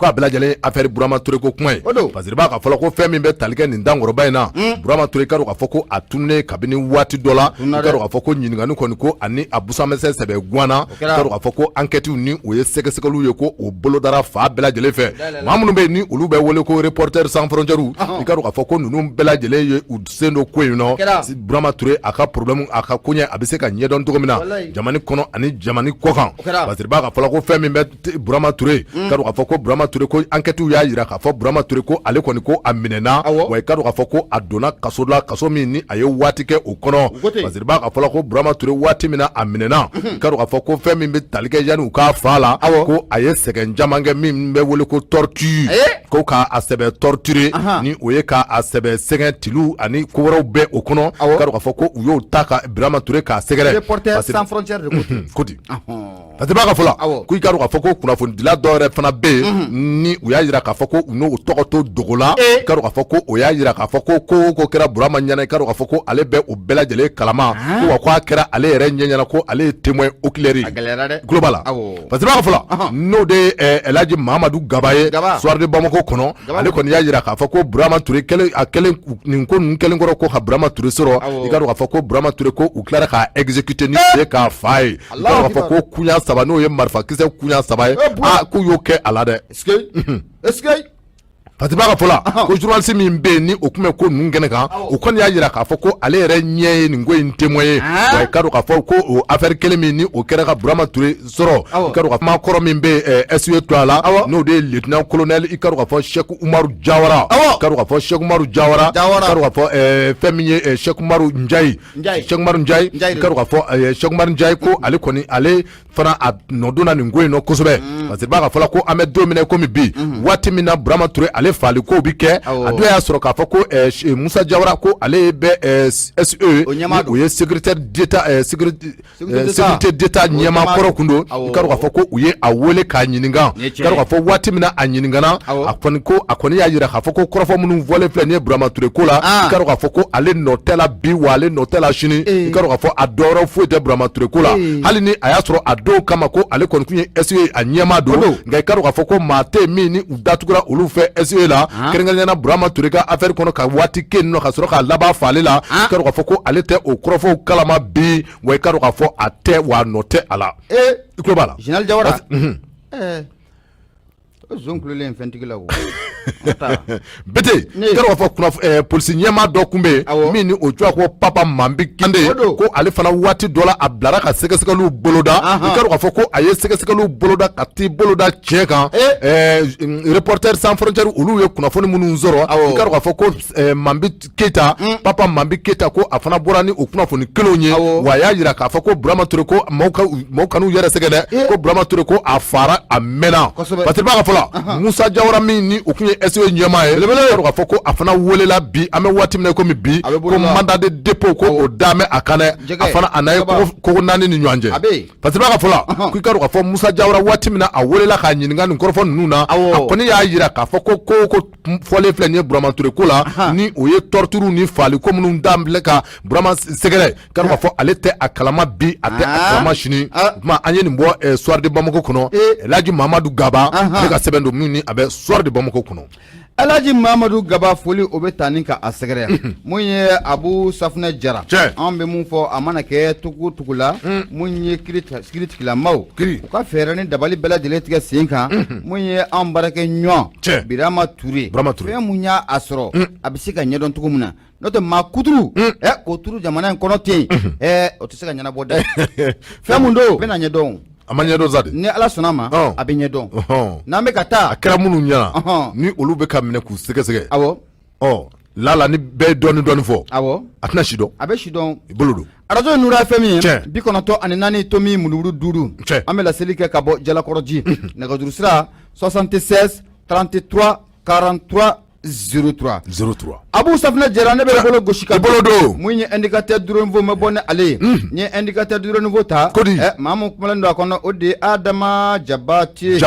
ko a bɛɛ lajɛlen affaire Birama Touré ko kuma ye parce que b'a ka fɔlɔ ko fɛn min bɛ tali kɛ nin dankɔrɔba in na Birama Touré ka ka fɔ ko a tununen kabini waati dɔ la ka ka fɔ ko ɲininkali kɔni ko ani a busamɛsɛ sɛbɛ guana ka ka fɔ ko enquêtes ni o ye sɛgɛsɛgɛliw ye ko o bolodara fa bɛɛ lajɛlen fɛ maa minnu bɛ yen ni olu bɛ wele ko Reporters sans frontières i ka ka fɔ ko ninnu bɛɛ lajɛlen ye u sen don ko in nɔ Birama Touré a ka problème a ka koɲɛ a bɛ se ka ɲɛdɔn cogo min na jamana kɔnɔ ani jamana kɔkan parce que b'a ka fɔlɔ ko fɛn min bɛ Birama Touré ka ka fɔ ko Birama Touré ko enquêtes y'a jira k'a fɔ Birama Touré ko ale kɔni ko a minɛna wa i ka dɔn k'a fɔ ko a donna kaso la kaso min ni a ye waati kɛ o kɔnɔ parce que b'a ka fɔlɔ ko Birama Touré waati min na a minɛna i ka dɔn k'a fɔ ko fɛn min bɛ tali kɛ yanni u k'a fa la ko a ye sɛgɛn caman kɛ min bɛ wele ko torture ko k'a sɛbɛ torturer ni o ye k'a sɛbɛ sɛgɛn tiliw ani ko wɛrɛw bɛɛ o kɔnɔ i ka dɔn k'a fɔ ko u y'o ta ka Birama Touré k'a sɛgɛrɛ Reporters sans frontières de Koti parce que b'a ka fɔ la ko i ka dɔn k'a fɔ ko kunnafoni dila dɔ yɛrɛ fana bɛ yen ni u y'a jira k'a fɔ ko u n'o tɔgɔ to dogo la i ka dɔn k'a fɔ ko o y'a jira k'a fɔ ko kɛra Burama ɲɛna i ka dɔn k'a fɔ ko ale bɛ o bɛɛ lajɛlen kalama ko wa k'a kɛra ale yɛrɛ ɲɛ ɲɛna ko ale ye témoin oculaire ye tulo b'a la parce que b'a ka fɔ la n'o de ye Elhaji Mamadou Gaba ye soir de Bamako kɔnɔ ale kɔni y'a jira k'a fɔ ko Birama Touré nin ko ninnu kelen kɔrɔ ko ka Birama Touré sɔrɔ i ka dɔn k'a fɔ ko Birama Touré ko u tilara k'a exécuter ni ye k'a fa ye i ka dɔn k'a fɔ ko kuɲa 3 n'o ye marifakisɛ kuɲa 3 ye k'u y'o kɛ a la dɛ est-ce que Fatigaba ka fɔ la ko journaliste min bɛ yen ni o tun bɛ ko ninnu kɛnɛ kan o kɔni y'a jira k'a fɔ ko ale yɛrɛ ɲɛ ye nin ko in témoin ye wa i ka dɔn k'a fɔ ko o affaire kelen min ni o kɛra ka Birama Touré sɔrɔ i ka dɔn ka kuma kɔrɔ min bɛ SUE to a la n'o de ye lieutenant colonel i ka dɔn k'a fɔ Cheikh Umaru Jawara i ka dɔn k'a fɔ Cheikh Umaru Jawara i ka dɔn k'a fɔ fɛn min ye Cheikh Umaru Ndiaye i ka dɔn k'a fɔ Cheikh Umaru Ndiaye ko ale kɔni ale fana a nɔdonna nin ko in nɔ kosɛbɛ parce que b'a ka fɔ la ko an bɛ don min na komi bi waati min na Birama Touré ale fali ko bi kɛ a dɔ y'a sɔrɔ k'a fɔ ko Musa Jawara ko ale bɛ SE o ye secrétaire d'état sécurité d'état ɲɛma kɔrɔ kun don i ka dɔn k'a fɔ ko u ye a wele k'a ɲininka i ka dɔn k'a fɔ waati min na a ɲininkana a kɔni y'a jira k'a fɔ ko kɔrɔfɔ minnu fɔlen filɛ nin ye Birama Touré ko la i ka dɔn k'a fɔ ko ale nɔ tɛ la bi wa ale nɔ tɛ la sini i ka dɔn k'a fɔ a dɔ wɛrɛ foyi tɛ Birama Touré ko la hali ni a y'a sɔrɔ a dɔw kama ko ale kɔni tun ye SE a ɲɛma don nka i ka dɔn k'a fɔ ko maa tɛ min ni u datugura olu fɛ SE dossier la kɛrɛnkɛrɛnnenya Burama Ture ka affaire kɔnɔ ka waati kɛ yen nɔ ka sɔrɔ ka laban fale la i ka dɔn k'a fɔ ko ale tɛ o kɔrɔfɔw kalama bi wa i ka dɔn k'a fɔ a tɛ wa a nɔ tɛ a la i tulo b'a la Général Jawara zonkulolen fɛntigi la o bete i ka dɔn k'a fɔ polisi ɲɛmaa dɔ kun bɛ yen min ni o cogoya ko Papa Mambi Kande ko ale fana waati dɔ la a bilara ka sɛgɛsɛgɛliw boloda i ka dɔn k'a fɔ ko a ye sɛgɛsɛgɛliw boloda ka t'i boloda tiɲɛ kan Reporters sans frontières olu ye kunnafoni minnu sɔrɔ i ka dɔn k'a fɔ ko Mambi Keita Papa Mambi Keita ko a fana bɔra ni o kunnafoni kelenw ye wa a y'a jira k'a fɔ ko Burama Ture ko maaw kan'u yɛrɛ sɛgɛ dɛ ko Burama Ture ko a fara a mɛnna parce que b'a ka fɔ la Musa Jawara min ni o kun ye SO ɲɛmaa ye k'a fɔ ko a fana welela bi an bɛ waati min na komi bi ko mandat de dépôt ko o da mɛ a kan dɛ a fana a n'a ye kogo 4 ni ɲɔgɔn cɛ parce que b'a ka fɔ la ko i ka dɔn k'a fɔ Musa Jawara waati min na a welela k'a ɲininka nin kɔrɔfɔ ninnu na a kɔni y'a jira k'a fɔ ko fɔlen filɛ nin ye Burama Ture ko la ni o ye torture ni faali ko minnu da filɛ ka Burama sɛgɛrɛ ka dɔn k'a fɔ ale tɛ a kalama bi a tɛ a kalama sini kuma an ye nin bɔ Soir de Bamako kɔnɔ Elhaji Mamadu Gaba ne ka sɛbɛn don min ni a bɛ Soir de Bamako kɔnɔ Elhaji Mamadu Gaba foli o bɛ taa ni ka a sɛgɛrɛ mun ye Abu Safunɛ Jara an bɛ mun fɔ a mana kɛ tugu tugu la mun ye kiiri tigilamaw u ka fɛɛrɛ ni dabali bɛɛ lajɛlen tigɛ sen kan mun ye an baarakɛ ɲɔgɔn Birama Ture fɛn mun y'a sɔrɔ a bɛ se ka ɲɛdɔn cogo min na n'o tɛ maa kuturu k'o turu jamana in kɔnɔ ten o tɛ se ka ɲɛnabɔ dɛ fɛn mun don bɛna ɲɛdɔn a ma ɲɛdɔn sa de ni Ala sɔnna ma a bɛ ɲɛdɔn n'an bɛ ka taa a kɛra minnu ɲɛna ni olu bɛ ka minɛ k'u sɛgɛsɛgɛ lala ni bɛɛ ye dɔɔni fɔ a tɛna si dɔn a bɛ si dɔn i bolo don arajo ye Nura FM ye 94 tomi murumuru 5 an bɛ laseli kɛ ka bɔ Jalakɔrɔji nɛgɛjuru sira 76 33 43 03 Abu Safunɛ Jara ne bɛ bolo gosi ka bolo don mun ye indicateur de renouveau mɛ bɔ ni ale ye n ye indicateur de renouveau ta maa mun kumalen don a kɔnɔ o de ye Adama Jabate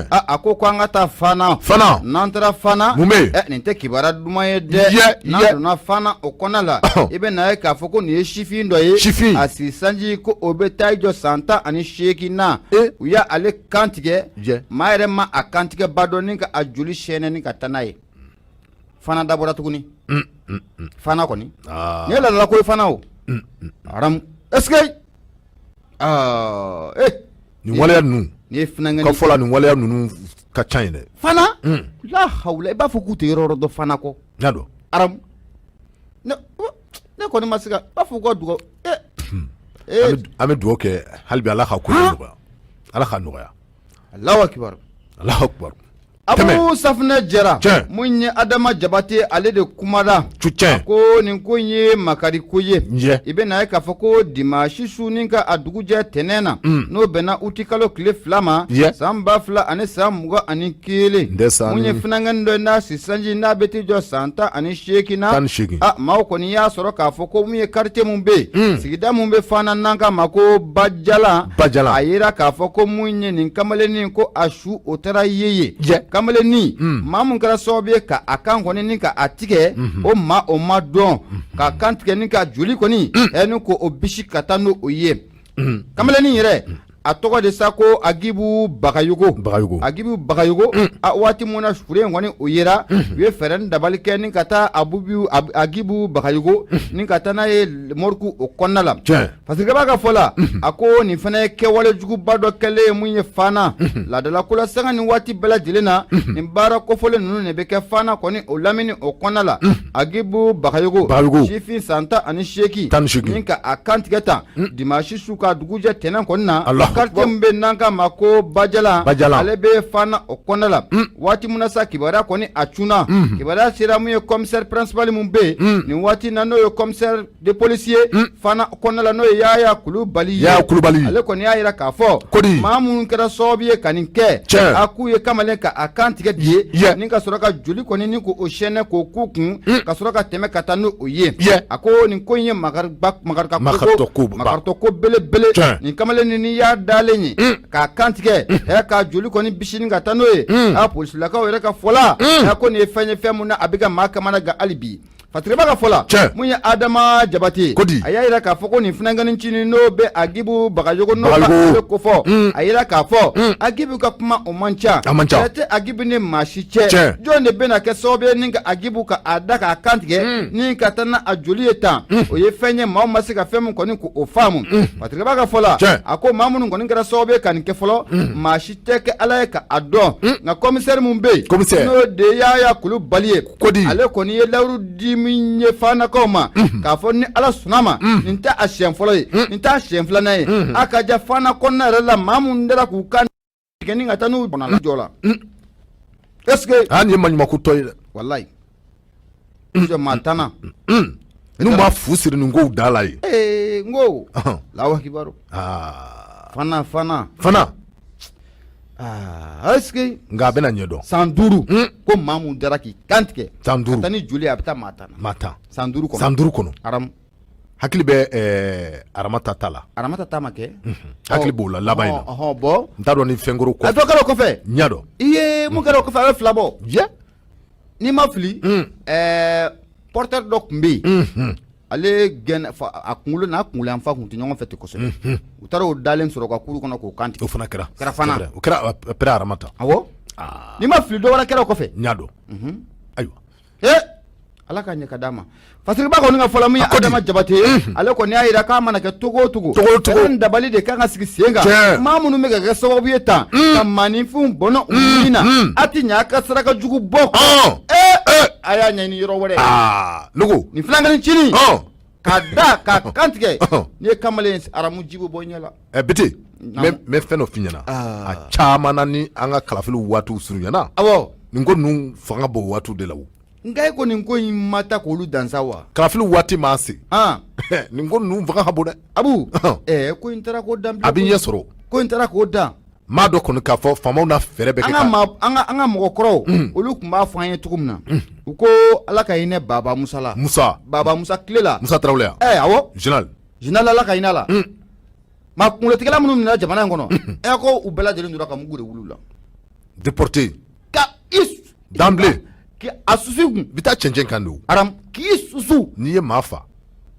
a ko an ka taa Fana n'an taara Fana nin tɛ kibaruya duman ye dɛ n'an donna Fana o kɔnɔ la i bɛ na ye k'a fɔ ko nin ye sifin dɔ ye a sigi sanji ko o bɛ taa jɔ san 18 na u y' ale kantigɛ maa yɛrɛ ma a kantigɛba dɔn ni ka a joli sɛnɛ ni ka taa n'a ye Fana dabɔra tuguni Fana kɔni ni ye ladala ko ye Fana o aramu est-ce que nin waleya ninnu ni ye funangɛni ka fɔ la nin waleya ninnu ka ca yen dɛ Fana la hawla i b'a fɔ k'u tɛ yɔrɔ dɔ Fana kɔ y'a dɔn aramu ne kɔni ma se ka b'a fɔ ko dugawu an bɛ dugawu kɛ hali bi Ala ka ko nɔgɔya Ala ka nɔgɔya Allahu akibar Abu Safunɛ Jara mun ye Adama Jabate ale de kumada ko nin ko ye makari ko ye i bɛ na ye k'a fɔ ko dimanche su ni ka a dugujɛ tɛnɛn na n'o bɛnna uti kalo tile 2 ma san 2000 ani san 21 mun ye funangɛni dɔ n'a si sanji n'a bɛ t'i jɔ san 18 na maaw kɔni y'a sɔrɔ k'a fɔ ko mun ye quartier mun bɛ yen sigida mun bɛ Fana n'an k'a ma ko Bajala a yera k'a fɔ ko mun ye nin kamalennin ko a su o taara ye kamalennin maa mun kɛra sababu ye ka a kan kɔni ni ka a tigɛ o ma dɔn ka kan tigɛ ni ka joli kɔni ni ko o bisi ka taa n'o ye kamalennin yɛrɛ a tɔgɔ de sa ko Agibu Bagayogo a waati mun na fure in kɔni o yera u ye fɛɛrɛ ni dabali kɛ ni ka taa Agibu Bagayogo ni ka taa n'a ye moriku o kɔnɔna la parce que b'a ka fɔ la a ko nin fana ye kɛwale juguba dɔ kɛlen ye mun ye Fana ladala ko la sanga ni waati bɛɛ lajɛlen na nin baara kofɔlen ninnu de bɛ kɛ Fana kɔni o lamini o kɔnɔna la Agibu Bagayogo sifin san 18 ni ka a kan tigɛ tan dimanche su ka dugujɛ tɛnɛn kɔni na quartier min bɛ n'an k'a ma ko Bajala ale bɛ Fana o kɔnɔna la waati mun na sa kibaruya kɔni a cunna kibaruya sera mun ye commissaire principal mun bɛ yen nin waati na n'o ye commissaire de police ye Fana kɔnɔna la n'o ye Yaya Kulubali ye ale kɔni y'a jira k'a fɔ maa minnu kɛra sababu ye ka nin kɛ a k'u ye kamalen ka a kan tigɛ di ni ka sɔrɔ ka joli kɔni ni k'o sɛnɛ k'o k'u kun ka sɔrɔ ka tɛmɛ ka taa n'o ye a ko nin ko in ye makaritɔ ko belebele nin kamalen ni y'a dalen ye k'a kan tigɛ k'a joli kɔni bisini ka taa n'o ye polisilakaw yɛrɛ ka fɔla ko nin ye fɛn mun na a bɛ ka maa kamana gan hali bi Fatriba ka fɔ la mun ye Adama Jabate a y'a yira k'a fɔ ko nin funanganin cini n'o bɛ Agibu Bagayogo n'o bɛ ko fɔ a yira k'a fɔ Agibu ka kuma o man ca tɛ Agibu ni maa si cɛ jɔn de bɛna kɛ sababu ye ni ka Agibu ka a da k'a kan tigɛ ni ka taa n'a joli ye tan o ye fɛn ye maa ma se ka fɛn min kɔni k'o faamu Fatriba ka fɔ la a ko maa minnu kɔni kɛra sababu ye ka nin kɛ fɔlɔ maa si tɛ kɛ Ala ye ka a dɔn nka commissaire mun bɛ yen n'o de Yaya Kulubali ye ale kɔni ye lawuru di min ye fanakaw ma k'a fɔ ni Ala sɔnna ma nin tɛ a siɲɛ fɔlɔ ye nin tɛ a siɲɛ filanan ye a ka ja fana kɔnɔna yɛrɛ la maa mun dara k'u kan tigɛ ni ka taa n'u bɔnna jɔ la est ce que nin ye maɲumanko tɔ ye dɛ walayi jɔ maa tanna n'u ma fu siri nin kow da la ye n ko Alahu akibaru fana est ce que nka a bɛna ɲɛdɔn san 5 ko maa mun dara k'i kan tigɛ san 5 ka taa ni joli a bɛ taa maa tan san 5 kɔnɔ san 5 kɔnɔ aramu hakili bɛ Aramata ta la Aramata ta ma kɛ hakili b'o la laban in na bon n t'a dɔn ni fɛnkoro kɔfɛ a dɔ kɛra o kɔfɛ n y'a dɔn i ye mun kɛra o kɔfɛ a bɛ fila bɔ n'i ma fili porteur dɔ tun bɛ yen ale gɛn a kunkolo n'a kunkolo yan fa kun tɛ ɲɔgɔn fɛ ten kosɛbɛ u taara o dalen sɔrɔ ka kuru kɔnɔ k'o kan tigɛ o fana kɛra fana o kɛra après Aramata awɔ n'i ma fili dɔ wɛrɛ kɛra o kɔfɛ n y'a dɔn ayiwa Ala ka ɲɛ ka d'a ma Fatriba kɔni ka fɔlɔ min ye Adama Jabate ale kɔni y'a yira k'a mana kɛ togo o togo ni dabali de kan ka sigi sen kan maa minnu bɛ ka kɛ sababu ye tan ka maaninfinw bɔnɔ u nin na a tɛ ɲɛ a ka saraka jugu bɔ kɔ a y'a ɲɛɲini yɔrɔ wɛrɛ Nugu nin filankanin cini k'a da k'a kan tigɛ n'i ye kamalen aramu ji bɛ bɔ ɲɛ la Biti n bɛ fɛn dɔ f'i ɲɛna a caman na ni an ka kalafiliw waatiw surunyana awɔ nin ko ninnu fanga b'o waatiw de la o nka e ko nin ko in ma taa k'olu dansa wa kalafiliw waati ma se nin ko ninnu fanga ka bon dɛ Abu ko in taara k'o dan a bɛ ɲɛ sɔrɔ ko in taara k'o dan maa dɔ kɔni k'a fɔ faamaw na fɛɛrɛ bɛ kɛ an ka mɔgɔkɔrɔw olu tun b'a fɔ an ye cogo min na u ko Ala ka hinɛ Baba Musa la Baba Musa tile la Musa Tarawele awɔ général Ala ka hinɛ la maa kunkolottigɛla minnu minɛ jamana in kɔnɔ ko u bɛɛ lajɛlen donna ka mugu de wuli la déporté ka d'emblée a susu kun bi taa cɛncɛn kan de o k'i susu n'i ye maa fa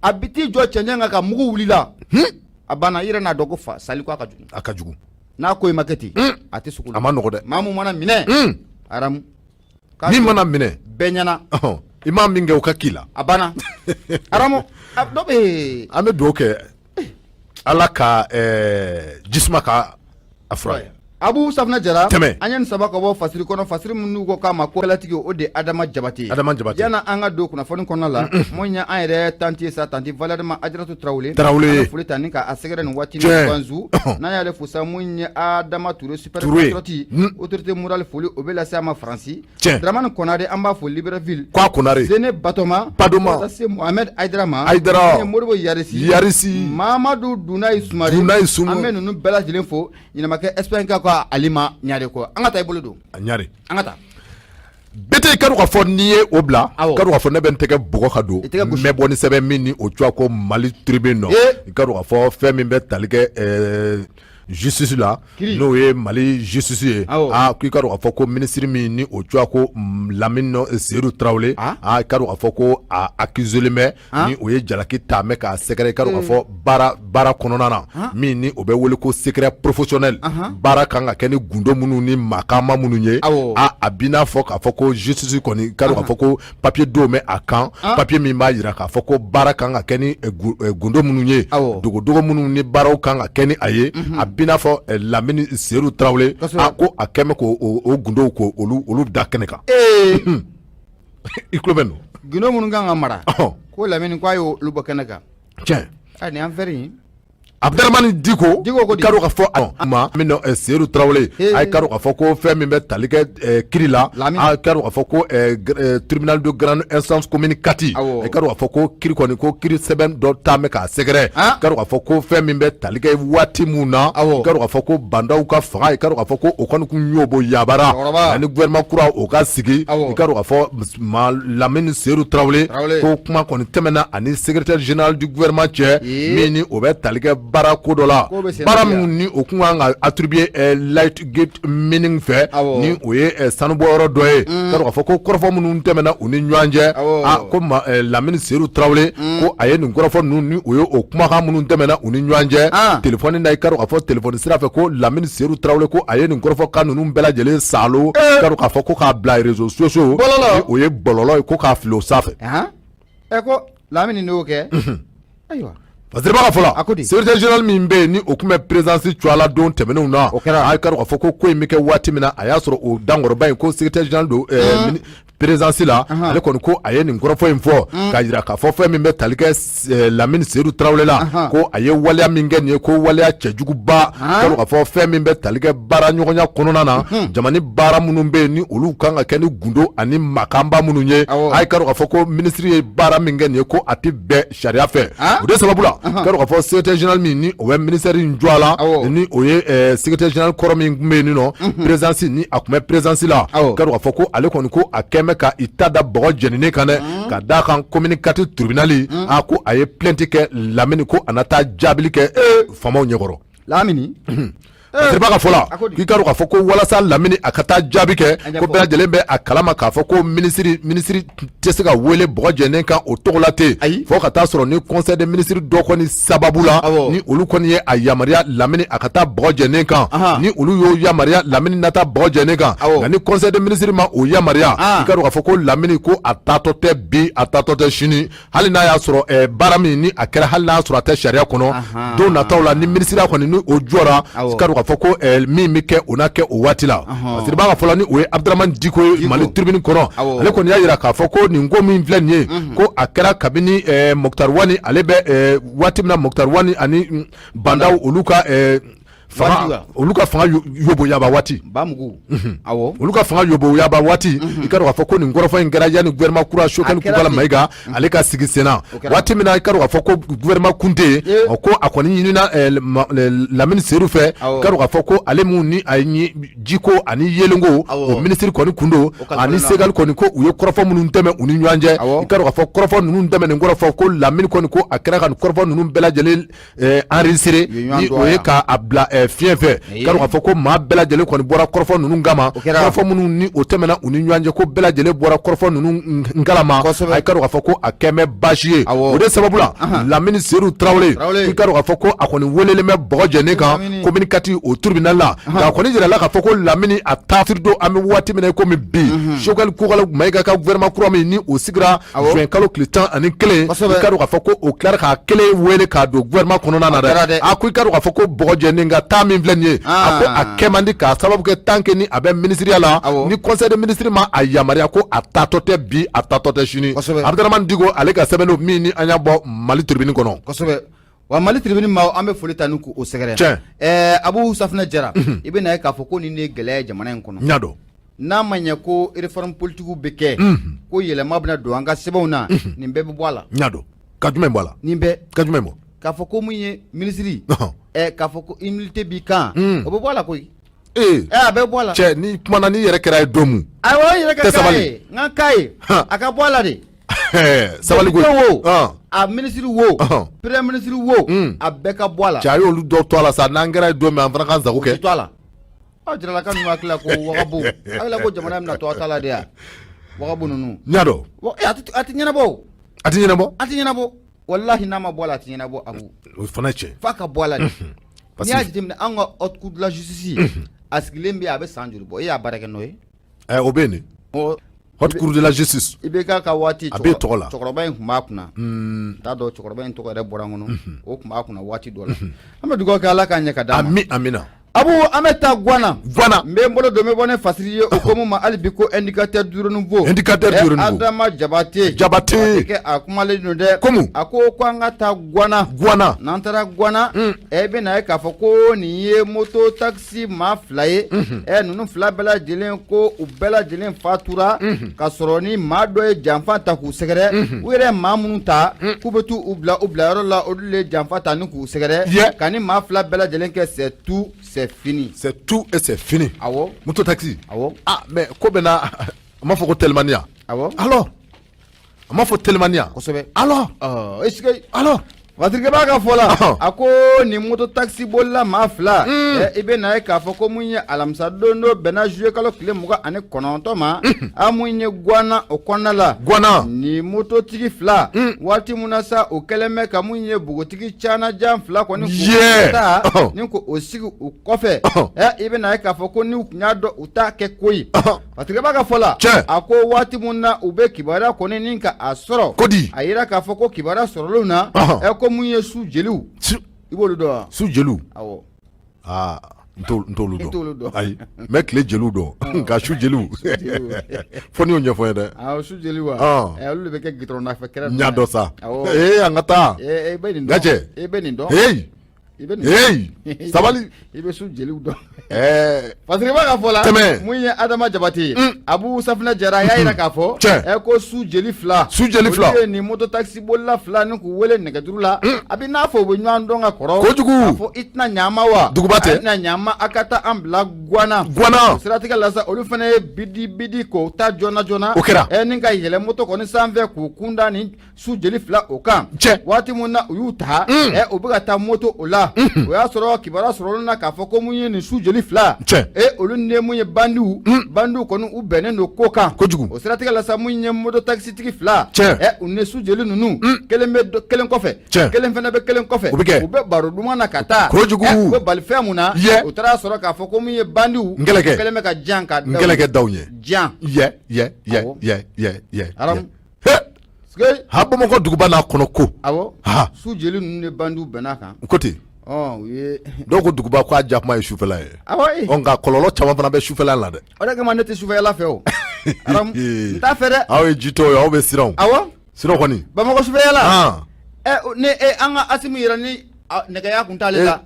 a bi t'i jɔ cɛncɛn kan ka mugu wuli la a banna i yɛrɛ n'a dɔn ko sali ko a ka jugu n'a ko i ma kɛ ten a tɛ sugu la a ma nɔgɔ dɛ maa mun mana minɛ aramu min mana minɛ bɛɛ ɲɛna i m'a min kɛ o ka k'i la a banna aramu dɔ bɛ yen an bɛ dugawu kɛ Ala ka jisuma ka a fura ye Abu Safinɛ Jara tɛmɛ an ye nin saba ka bɔ fasiri kɔnɔ fasiri minnu ko k'a ma ko kɛlatigi o de Adama Jabate yana an ka don kunnafoni kɔnɔna la mun ye an yɛrɛ tanti ye sa tanti Valerima Ajaratu Tarawele an foli ta ni k'a sɛgɛrɛ nin waati na Banzu n'an y'ale fo sa mun ye Adama Ture super patriote autorité morale foli o bɛ lase a ma Faransi Dramane Konare an b'a fo Libreville Zene Batoma se Mohamed Aidara Modibo Yarisi Mamadu Dunayi Sumari an bɛ ninnu bɛɛ lajɛlen fo ɲinamakɛ Espagne ka Alima ɲare ko an ka taa I bolo don ɲare an ka taa Bete kadu ka fɔ n'i ye o bila kadu ka fɔ ne bɛ n tɛgɛ bugɔ ka don mɛ bɔ ni sɛbɛn min ni o cogoya ko Mali tribune nɔ kadu ka fɔ fɛn min bɛ tali kɛ justice la n'o ye Mali justice ye k'i ka dɔn k'a fɔ ko ministre min ni o cogoya ko Lamine Seydou Tarawele i ka dɔn k'a fɔ ko a accusé bɛ ni o ye jalaki ta mɛ k'a sɛgɛrɛ i ka dɔn k'a fɔ baara kɔnɔna na min ni o bɛ wele ko secret professionnel baara kan ka kɛ ni gundo minnu ni maakama minnu ye a bi n'a fɔ k'a fɔ ko justice kɔni i ka dɔn k'a fɔ ko papier dɔw bɛ a kan papier min b'a jira k'a fɔ ko baara kan ka kɛ ni gundo minnu ye dogodogo minnu ni baaraw kan ka kɛ ni a ye a bi n'a fɔ Lamine Seydou Tarawele a ko a kɛmɛ k'o gundow ko olu da kɛnɛ kan i tulo bɛ n gundo minnu kan ka mara ko Lamine ko a y'olu bɔ kɛnɛ kan tiɲɛ nin affaire in Abdraman Diko kado ka fɔ a ma min Seydou Tarawele a kado ka fɔ ko fɛn min bɛ tali kɛ kiri la a kado ka fɔ ko tribunal de grande instance commune 4 a kado ka fɔ ko kiri kɔni ko kiri sɛbɛn dɔ ta mɛ k'a sɛgɛrɛ kado ka fɔ ko fɛn min bɛ tali kɛ waati mun na kado ka fɔ ko bandaw ka fanga kado ka fɔ ko o kɔni kun y'o bɔ yabara ani gouvernement kura o ka sigi kado ka fɔ Lamine Seydou Tarawele ko kuma kɔni tɛmɛna ani secrétaire général du gouvernement cɛ min ni o bɛ tali kɛ bara ko dɔ la bara min ni o kun kan ka attribuer light gate meaning fɛ ni o ye sanubɔ yɔrɔ dɔ ye k'a dɔn k'a fɔ ko kɔrɔfɔ minnu tɛmɛna u ni ɲɔgɔn cɛ ko Lamini Seydou Traoré ko a ye nin kɔrɔfɔ ninnu ni o ye o kumakan minnu tɛmɛna u ni ɲɔgɔn cɛ téléphone na i k'a dɔn k'a fɔ téléphone sira fɛ ko Lamini Seydou Traoré ko a ye nin kɔrɔfɔ kan ninnu bɛɛ lajɛlen salo k'a dɔn k'a fɔ ko k'a bila réseaux sociaux ni o ye bɔlɔlɔ ye ko k'a fili o sanfɛ ko Lamini n'o kɛ ayiwa parce que b'a fɔla secrétaire général min bɛ yen ni o tun bɛ présidence cuala don tɛmɛnenw na a ye k'a dɔn k'a fɔ ko in bɛ kɛ waati min na a y'a sɔrɔ o dankɔrɔba in ko secrétaire général don présidence la ale kɔni ko a ye nin kɔrɔfɔ in fɔ k'a jira k'a fɔ fɛn min bɛ tali kɛ Lamini Seydou Traoré la ko a ye waleya min kɛ nin ye ko waleya cɛjuguba k'a dɔn k'a fɔ fɛn min bɛ tali kɛ baara ɲɔgɔnya kɔnɔna na jamana baara minnu bɛ yen ni olu kan ka kɛ ni gundo ani makanba minnu ye a ye k'a dɔn k'a fɔ ko ministre ye baara min kɛ nin ye ko a tɛ bɛn sariya fɛ o de sababu la k'a dɔn k'a fɔ secrétaire général min ni o bɛ ministère in jɔ a la ni o ye secrétaire général kɔrɔ min tun bɛ yen nɔ présidence ni a tun bɛ présidence la k'a dɔn k'a fɔ ko ale kɔni ko a kɛn bɛ ka i ta da bɔgɔ jɛnini kan dɛ ka d'a kan communicateur tribunal ko a ye plainte kɛ Lamini ko a na taa jaabili kɛ faamaw ɲɛkɔrɔ Lamini Siriba ka fɔ la k'i ka dɔn k'a fɔ ko walasa Lamini a ka taa jaabi kɛ ko bɛɛ lajɛlen bɛ a kalama k'a fɔ ko ministre tɛ se ka wele bɔgɔ jɛnnen kan o tɔgɔ la ten fo ka taa sɔrɔ ni conseil des ministres dɔ kɔni sababu la ni olu kɔni ye a yamaruya Lamini a ka taa bɔgɔ jɛnnen kan ni olu y'o yamaruya Lamini na taa bɔgɔ jɛnnen kan nka ni conseil des ministres ma o yamaruya k'i ka dɔn k'a fɔ ko Lamini ko a taatɔ tɛ bi a taatɔ tɛ sini hali n'a y'a sɔrɔ baara min ni a kɛra hali n'a sɔrɔ a tɛ sariya kɔnɔ don nataw la ni ministre kɔni ni o jɔra k'a dɔn k'a fɔ ko min bɛ kɛ o n'a kɛ o waati la parce que b'a ka fɔla ni o ye Abdramane Diko ye Mali tribune kɔnɔ ale kɔni y'a jira k'a fɔ ko nin ko min filɛ nin ye ko a kɛra kabini Mokhtar Wani ale bɛ waati min na Mokhtar Wani ani bandaw olu ka fanga yoboyaba waati olu ka fanga yoboyaba waati i ka dɔn k'a fɔ ko nin kɔrɔfɔ in kɛra yanni gouvernement kura Sokɛli Kulibali Mayiga ale ka sigi sen na waati min na i ka dɔn k'a fɔ ko gouvernement Kunte ko a kɔni ɲinina Lamini Seydou fɛ i ka dɔn k'a fɔ ko ale mun ni a ye jiko ani yelenko o ministre kɔni kun don ani Segali kɔni ko u ye kɔrɔfɔ minnu tɛmɛ u ni ɲɔgɔn cɛ i ka dɔn k'a fɔ kɔrɔfɔ ninnu tɛmɛ nin kɔrɔfɔ ko Lamini kɔni ko a kɛra ka nin kɔrɔfɔ ninnu bɛɛ lajɛlen enregistré ni o ye k'a bila fiɲɛ fɛ k'a dɔn k'a fɔ ko maa bɛɛ lajɛlen kɔni bɔra kɔrɔfɔ ninnu kama kɔrɔfɔ minnu ni o tɛmɛna u ni ɲɔgɔn cɛ ko bɛɛ lajɛlen bɔra kɔrɔfɔ ninnu nkalama a ka dɔn k'a fɔ ko a kɛn bɛ baasi ye o de sababu la Lamini Seydou Traoré i ka dɔn k'a fɔ ko a kɔni welelen bɛ bɔgɔ jɛnnen kan communicateur o tribunal la nka a kɔni jirala k'a fɔ ko Lamini a taafiri don an bɛ waati min na komi bi Sokɛli Kulibali Mayiga ka gouvernement kura min ni o sigira juin kalo tile 11 i ka dɔn k'a fɔ ko o tilara k'a kelen wele k'a don gouvernement kɔnɔna na dɛ a ko i ka dɔn k'a fɔ ko bɔgɔ jɛnnen ka taa min filɛ nin ye a ko a kɛ man di k'a sababu kɛ tant que ni a bɛ ministériya la ni conseil de ministre ma a yamaruya ko a taatɔ tɛ bi a taatɔ tɛ sini Abdramane Diko ale ka sɛbɛnw min ni an y'a bɔ Mali tribune kɔnɔ kosɛbɛ wa Mali tribune ma an bɛ foli ta ni k'o sɛgɛrɛ Abu Safinɛ Jara i bɛ na ye k'a fɔ ko nin de ye gɛlɛya jamana in kɔnɔ ɲa dɔn n'a ma ɲɛ ko réforme politique bɛ kɛ ko yɛlɛma bɛna don an ka sɛbɛnw na nin bɛɛ bɛ bɔ a la ɲa dɔn ka jumɛn bɔ a la nin bɛɛ ka jumɛn bɔ k'a fɔ ko mun ye ministre k'a fɔ ko immunité b'i kan o bɛ bɔ a la koyi a bɛ bɔ a la cɛ ni kumana ni yɛrɛ kɛra ye don mun ayiwa n yɛrɛ ka k'a ye n ka k'a ye a ka bɔ a la de sabali ko a ministre wo premier ministre wo a bɛɛ ka bɔ a la cɛ a y'olu dɔ to a la sa n'an kɛra ye don min an fana k'an sago kɛ to a la Jaralaka ninnu hakili la ko Wagabu hakili ko jamana bɛna to a ta la de yan Wagabu ninnu ɲa dɔn a tɛ ɲɛnabɔ a tɛ ɲɛnabɔ a tɛ ɲɛnabɔ walahi n'a ma bɔ a la a tɛ ɲɛnabɔ Abu o fana cɛ f'a ka bɔ a la de n'i y'a jateminɛ an ka haute cour de la justice a sigilen bɛ yen a bɛ san joli bɔ e y'a baara kɛ n'o ye o bɛ yen de haute cour de la justice i bɛ k'a ka waati a b'e tɔgɔ la cɛkɔrɔba in tun b'a kunna t'a dɔn cɛkɔrɔba in tɔgɔ yɛrɛ bɔra n kɔnɔ o tun b'a kunna waati dɔ la an bɛ dugawu kɛ Ala k'a ɲɛ ka d'a ma amina Abu an bɛ taa Guana n bɛ n bolo don n bɛ bɔ ne fasiri ye o ko mun ma hali bi ko indicateur du renouveau Adama Jabate kɛ a kumalen don dɛ a ko an ka taa Guana n'an taara Guana bɛ na ye k'a fɔ ko nin ye moto taxi maa 2 ye ninnu 2 bɛɛ lajɛlen ko u bɛɛ lajɛlen fatura ka sɔrɔ ni maa dɔ ye janfa ta k'u sɛgɛrɛ u yɛrɛ maa minnu ta k'u bɛ t'u bila yɔrɔ la olu de janfa ta ni k'u sɛgɛrɛ ka ni maa 2 bɛɛ lajɛlen kɛ c'est tout c'est fini. C'est tout et c'est fini. Awo. Moto taxi. Awo. Ah mais ko bena a m'a fɔ ko telemania. Awo. Alors a m'a fɔ telemania. Kosɛbɛ. Alors est-ce que alors Fatirikeba ka fɔ la a ko ni moto taxi bolila maa fila i bɛ na ye k'a fɔ ko mun ye alamisa don dɔ bɛnna juillet kalo tile 29 ma a mun ye Guana o kɔnɔna la Guana ni mototigi fila waati mun na sa o kɛlen bɛ ka mun ye bogotigi canajan fila kɔni taa ni ko o sigi u kɔfɛ i bɛ na ye k'a fɔ ko ni u tun y'a dɔn u t'a kɛ ko ye Fatirikeba ka fɔ la a ko waati mun na u bɛ kibaruya kɔni ni ka a sɔrɔ a yira k'a fɔ ko kibaruya sɔrɔlenw na ko mun ye su jeliw i b'olu dɔn wa su jeliw awɔ n t'olu dɔn ayi mɛ tile jeliw dɔn nka su jeliw fo n'i y'o ɲɛfɔ n ye dɛ awɔ su jeliw wa olu de bɛ kɛ gitɔrɔn nafɛ kɛrɛfɛ n y'a dɔn sa an ka taa i bɛ nin dɔn Gacɛ i bɛ nin dɔn i bɛ nin sabali i bɛ su jeliw dɔn Fatirikeba ka fɔ la mun ye Adama Jabate Abu Safinɛ Jara y'a yira k'a fɔ ko su jeli fila olu ye nin moto taxi bolila fila ni k'u wele nɛgɛjuru la a bɛ n'a fɔ u bɛ ɲɔgɔn dɔn ka kɔrɔ kojugu k'a fɔ i tɛna ɲama wa duguba tɛ a tɛna ɲama a ka taa an bila Guana siratigɛ la sa olu fana ye bidi k'o ta joona o kɛra ni ka yɛlɛ moto kɔni sanfɛ k'u kunda ni su jeli fila o kan waati mun na u y'u ta u bɛ ka taa moto o la o y'a sɔrɔ kibaruya sɔrɔlen na k'a fɔ ko mun ye nin su jeli fila olu ni mun ye bandiw kɔni u bɛnnen don ko kan kojugu o siratigɛ la sa mun ye moto taxi tigi fila u ni su jeli ninnu kelen bɛ kelen kɔfɛ kelen fana bɛ kelen kɔfɛ u bɛ baro duman na ka taa kojugu u bɛ bali fɛn mun na u taara sɔrɔ k'a fɔ ko mun ye bandiw kelen bɛ ka jan ka daw ye jan ha Bamakɔ duguba n'a kɔnɔ ko awɔ su jeli ninnu ni bandiw bɛnna kan ko ten dɔw ko duguba k'a jakuma ye sufɛla ye nka kɔlɔlɔ caman fana bɛ sufɛla la dɛ o de kama ne tɛ sufɛla fɛ o n t'a fɛ dɛ aw ye jitɔw ye aw bɛ siranw siraw kɔni Bamakɔ sufɛla ni an ka Asimu yɛrɛ ni nɛgɛya kun t'ale la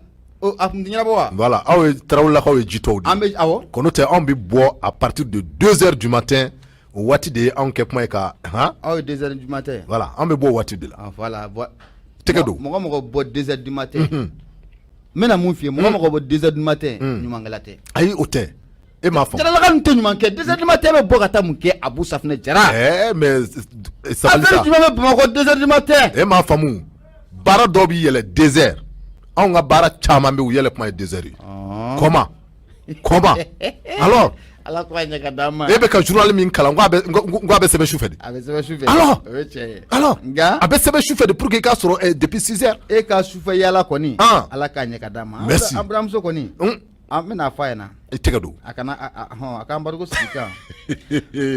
a kun tɛ ɲɛnabɔ wa voilà aw ye Tarawelelakaw ye jitɔw de ye kɔnɔ tɛ anw bɛ bɔ à partir de 2h du matin o waati de ye anw kɛ kuma ye ka aw ye 2h du matin voilà an bɛ bɔ o waati de la voilà tɛgɛ don mɔgɔ bɔ 2h du matin n bɛna mun f'i ye mɔgɔ bɔ 2h du matin ɲumankɛla tɛ ayi o tɛ e m'a faamu jaralaka ninnu tɛ ɲuman kɛ 2h du matin bɛ bɔ ka taa mun kɛ Abu Safinɛ Jara mais sabali sa affaire jumɛn bɛ Bamakɔ 2h du matin e m'a faamu baara dɔw bɛ yɛlɛ 2h anw ka baara caman bɛ u yɛlɛ kuma ye 2h ye comment alors Ala ko ɲɛ ka d'an ma e bɛ ka journal min kalan ko a bɛ sɛbɛn sufɛ de a bɛ sɛbɛn sufɛ alors o ye tiɲɛ ye alors nka a bɛ sɛbɛn sufɛ de pour que i k'a sɔrɔ depuis 6h e ka sufɛ yaala kɔni Ala k'a ɲɛ ka d'an ma merci an buramuso kɔni an bɛna f'a ɲɛna i tɛgɛ don a kana a k'an barigo sigi kan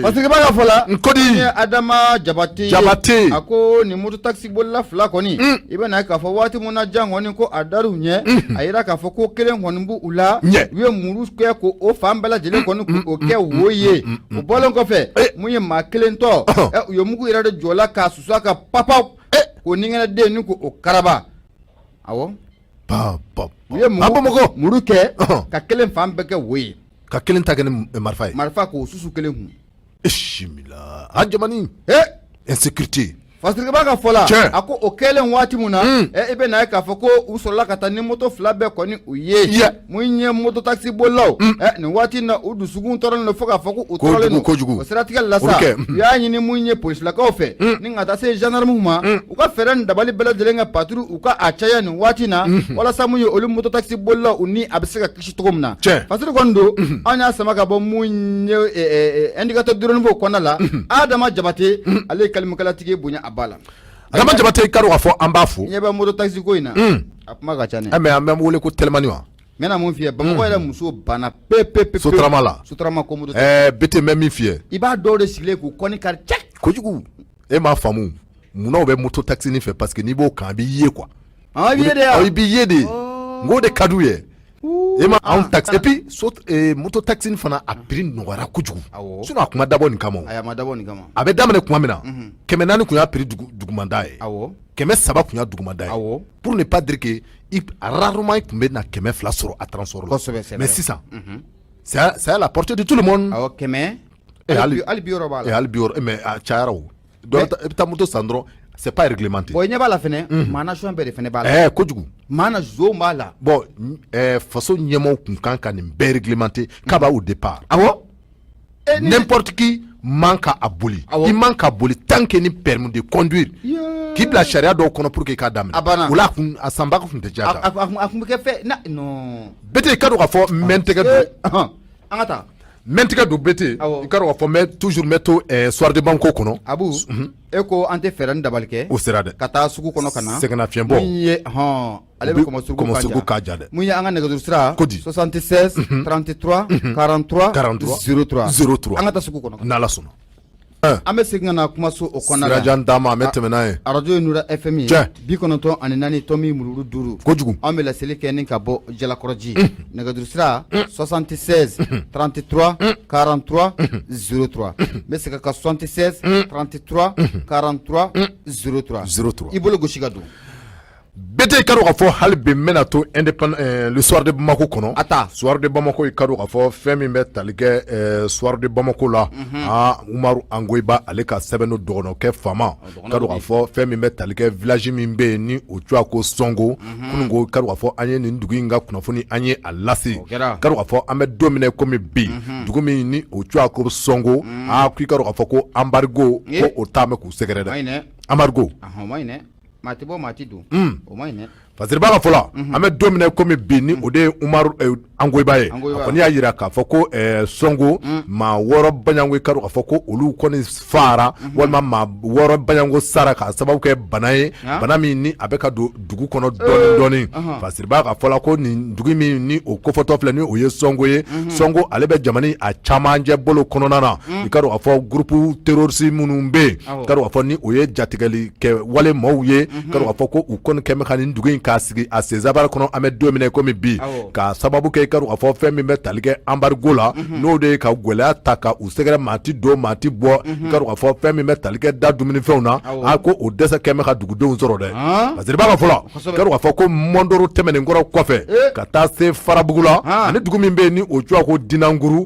Fatirikeba ka fɔ la nkodi Adama Jabate a ko nin moto taxi bolila fila kɔni i bɛna ye k'a fɔ waati mun na jan kɔni ko a dar'u ɲɛ a yira k'a fɔ ko kelen kɔni b'u la u ye muru kɛ ko o fan bɛɛ lajɛlen kɔni k'o kɛ wo ye o bɔlen kɔfɛ mun ye maa kelen tɔ u ye mugu yɛrɛ de jɔla k'a susu a ka papaw k'o ninkɛnɛden ni k'o karaba awɔ u ye muru kɛ ka kelen fan bɛɛ kɛ wo ye ka kelen ta kɛ ni marifa ye marifa k'o susu kelen kun bisimila a jamani insécurité Fatirikeba ka fɔ la a ko o kɛlen waati mun na i bɛ na ye k'a fɔ ko u sɔrɔla ka taa ni moto fila bɛɛ kɔni u ye mun ye moto taxi bolilaw nin waati na u dusukun tɔɔrɔlen don fo k'a fɔ ko u tɔɔrɔlen don o siratigɛ la sa u y'a ɲini mun ye polisilakaw fɛ ni ka taa se gendarmew ma u ka fɛɛrɛ ni dabali bɛɛ lajɛlen ka patrouille u ka a caya nin waati na walasa mun ye olu moto taxi bolilaw u ni a bɛ se ka kisi cogo min na Fasiri kɔni don an y'a sama ka bɔ mun ye indicateur de renouveau kɔnɔna la Adama Jabate ale ye kalimakalatigi bonya a ba la Adama Jabate i ka dɔn k'a fɔ an b'a fo ɲɛ bɛ moto taxi ko in na a kuma ka ca ne mais an bɛ wele ko telimani wa n bɛna mun f'i ye Bamakɔ yɛrɛ muso banna pepe Sotarama la Sotarama ko moto bete n bɛ min f'i ye i b'a dɔw de sigilen k'u kɔni kari cɛ kojugu e m'a faamu munna u bɛ moto taxi nin fɛ parce que n'i b'o kan a b'i ye quoi i b'i ye de i b'i ye de n k'o de ka d'u ye e ma anw taxi et puis moto taxi nin fana a prix nɔgɔyara kojugu sinon a kun ma dabɔ nin kama a ma dabɔ nin kama a bɛ daminɛ tuma min na 400 kun y'a prix dugumanda ye 300 kun y'a dugumanda ye pour ne pas dire que rarement i kun bɛ na 200 sɔrɔ a transport la mais sisan c'est à la portée de tout le monde awɔ 100 hali bi yɔrɔ b'a la hali bi yɔrɔ mais a cayara o i bɛ taa moto san dɔrɔn c'est pas réglementé bon i ɲɛ b'a la fɛnɛ maa nasuwan bɛɛ de fɛnɛ b'a la kojugu maa na zon b'a la bon faso ɲɛmaaw kun kan ka nin bɛɛ réglementé kaba au départ awɔ n'importe qui man ka a boli i man ka boli tant que ni permis de conduire k'i bila sariya dɔw kɔnɔ pour que i k'a daminɛ o la a sanbaga kun tɛ diya ta a kun bɛ kɛ fɛn non bete i ka dɔn k'a fɔ n bɛ n tɛgɛ don an ka taa n bɛ n tɛgɛ don bete i ka dɔn k'a fɔ n bɛ toujours n bɛ to soir de banque kɔnɔ Abu e ko an tɛ fɛɛrɛ ni dabali kɛ o sera dɛ ka taa sugu kɔnɔ ka na sɛgɛnnafiɲɛbɔ mun ye ale bɛ kɔmɔ sugu k'a ja dɛ mun ye an ka nɛgɛjuru sira 76 33 43 03 an ka taa sugu kɔnɔ n'Ala sɔnna an bɛ segin ka na kumaso o kɔnɔna la sirajan d'a ma an bɛ tɛmɛ n'a ye radio ye Nura FM ye 94.4 tɔmi mururu 5 kojugu an bɛ laseli kɛ ni ka bɔ Jalakɔrɔji nɛgɛjuru sira 76 33 43 03 n bɛ segin ka 76 33 43 03 i bolo gosi ka don bete i ka dɔn k'a fɔ hali bi n bɛna to le soir de Bamako kɔnɔ soir de Bamako i ka dɔn k'a fɔ fɛn min bɛ tali kɛ soir de Bamako la Umaru Angoyiba ale ka sɛbɛnni dɔgɔnɔkɛ fama i ka dɔn k'a fɔ fɛn min bɛ tali kɛ village min bɛ yen ni o cogoya ko Songo kununko i ka dɔn k'a fɔ an ye nin dugu in ka kunnafoni an ye a lase i ka dɔn k'a fɔ an bɛ don min komi bi dugu min ni o cogoya ko Songo ko i ka dɔn k'a fɔ ko embargo ko o t'a mɛn k'u sɛgɛrɛ dɛ embargo Mati bɔ mati dun o ma ɲi dɛ parce que b'a ka fɔla an bɛ don min komi bi ni o de ye Umaru Angoyiba ye a kɔni y'a jira k'a fɔ ko Songo maa 6 baɲango i ka dɔn k'a fɔ ko olu kɔni fara walima maa 6 baɲango sara k'a sababu kɛ bana ye bana min ni a bɛ ka don dugu kɔnɔ dɔɔni parce que b'a ka fɔla ko nin dugu min ni o kofɔtɔ filɛ ni o ye Songo ye Songo ale bɛ jamana a camancɛ bolo kɔnɔna na i ka dɔn k'a fɔ groupe terroriste minnu bɛ yen i ka dɔn k'a fɔ ni o ye jatigɛli kɛ wale maaw ye i ka dɔn k'a fɔ ko u kɔni kɛn bɛ ka nin dugu in k'a sigi a senzabara kɔnɔ an bɛ don min komi bi ka sababu kɛ i ka dɔn k'a fɔ fɛn min bɛ tali kɛ embargo la n'o de ye ka gwɛlɛya ta ka u sɛgɛrɛ maa ti don maa ti bɔ i ka dɔn k'a fɔ fɛn min bɛ tali kɛ da dumunifɛnw na ko o dɛsɛ kɛn bɛ ka dugudenw sɔrɔ dɛ parce que i b'a ka fɔlɔ i ka dɔn k'a fɔ ko Mɔndoro tɛmɛnen kɔrɔ kɔfɛ ka taa se Farabugu la ani dugu min bɛ yen ni o cogoya ko Dinanguru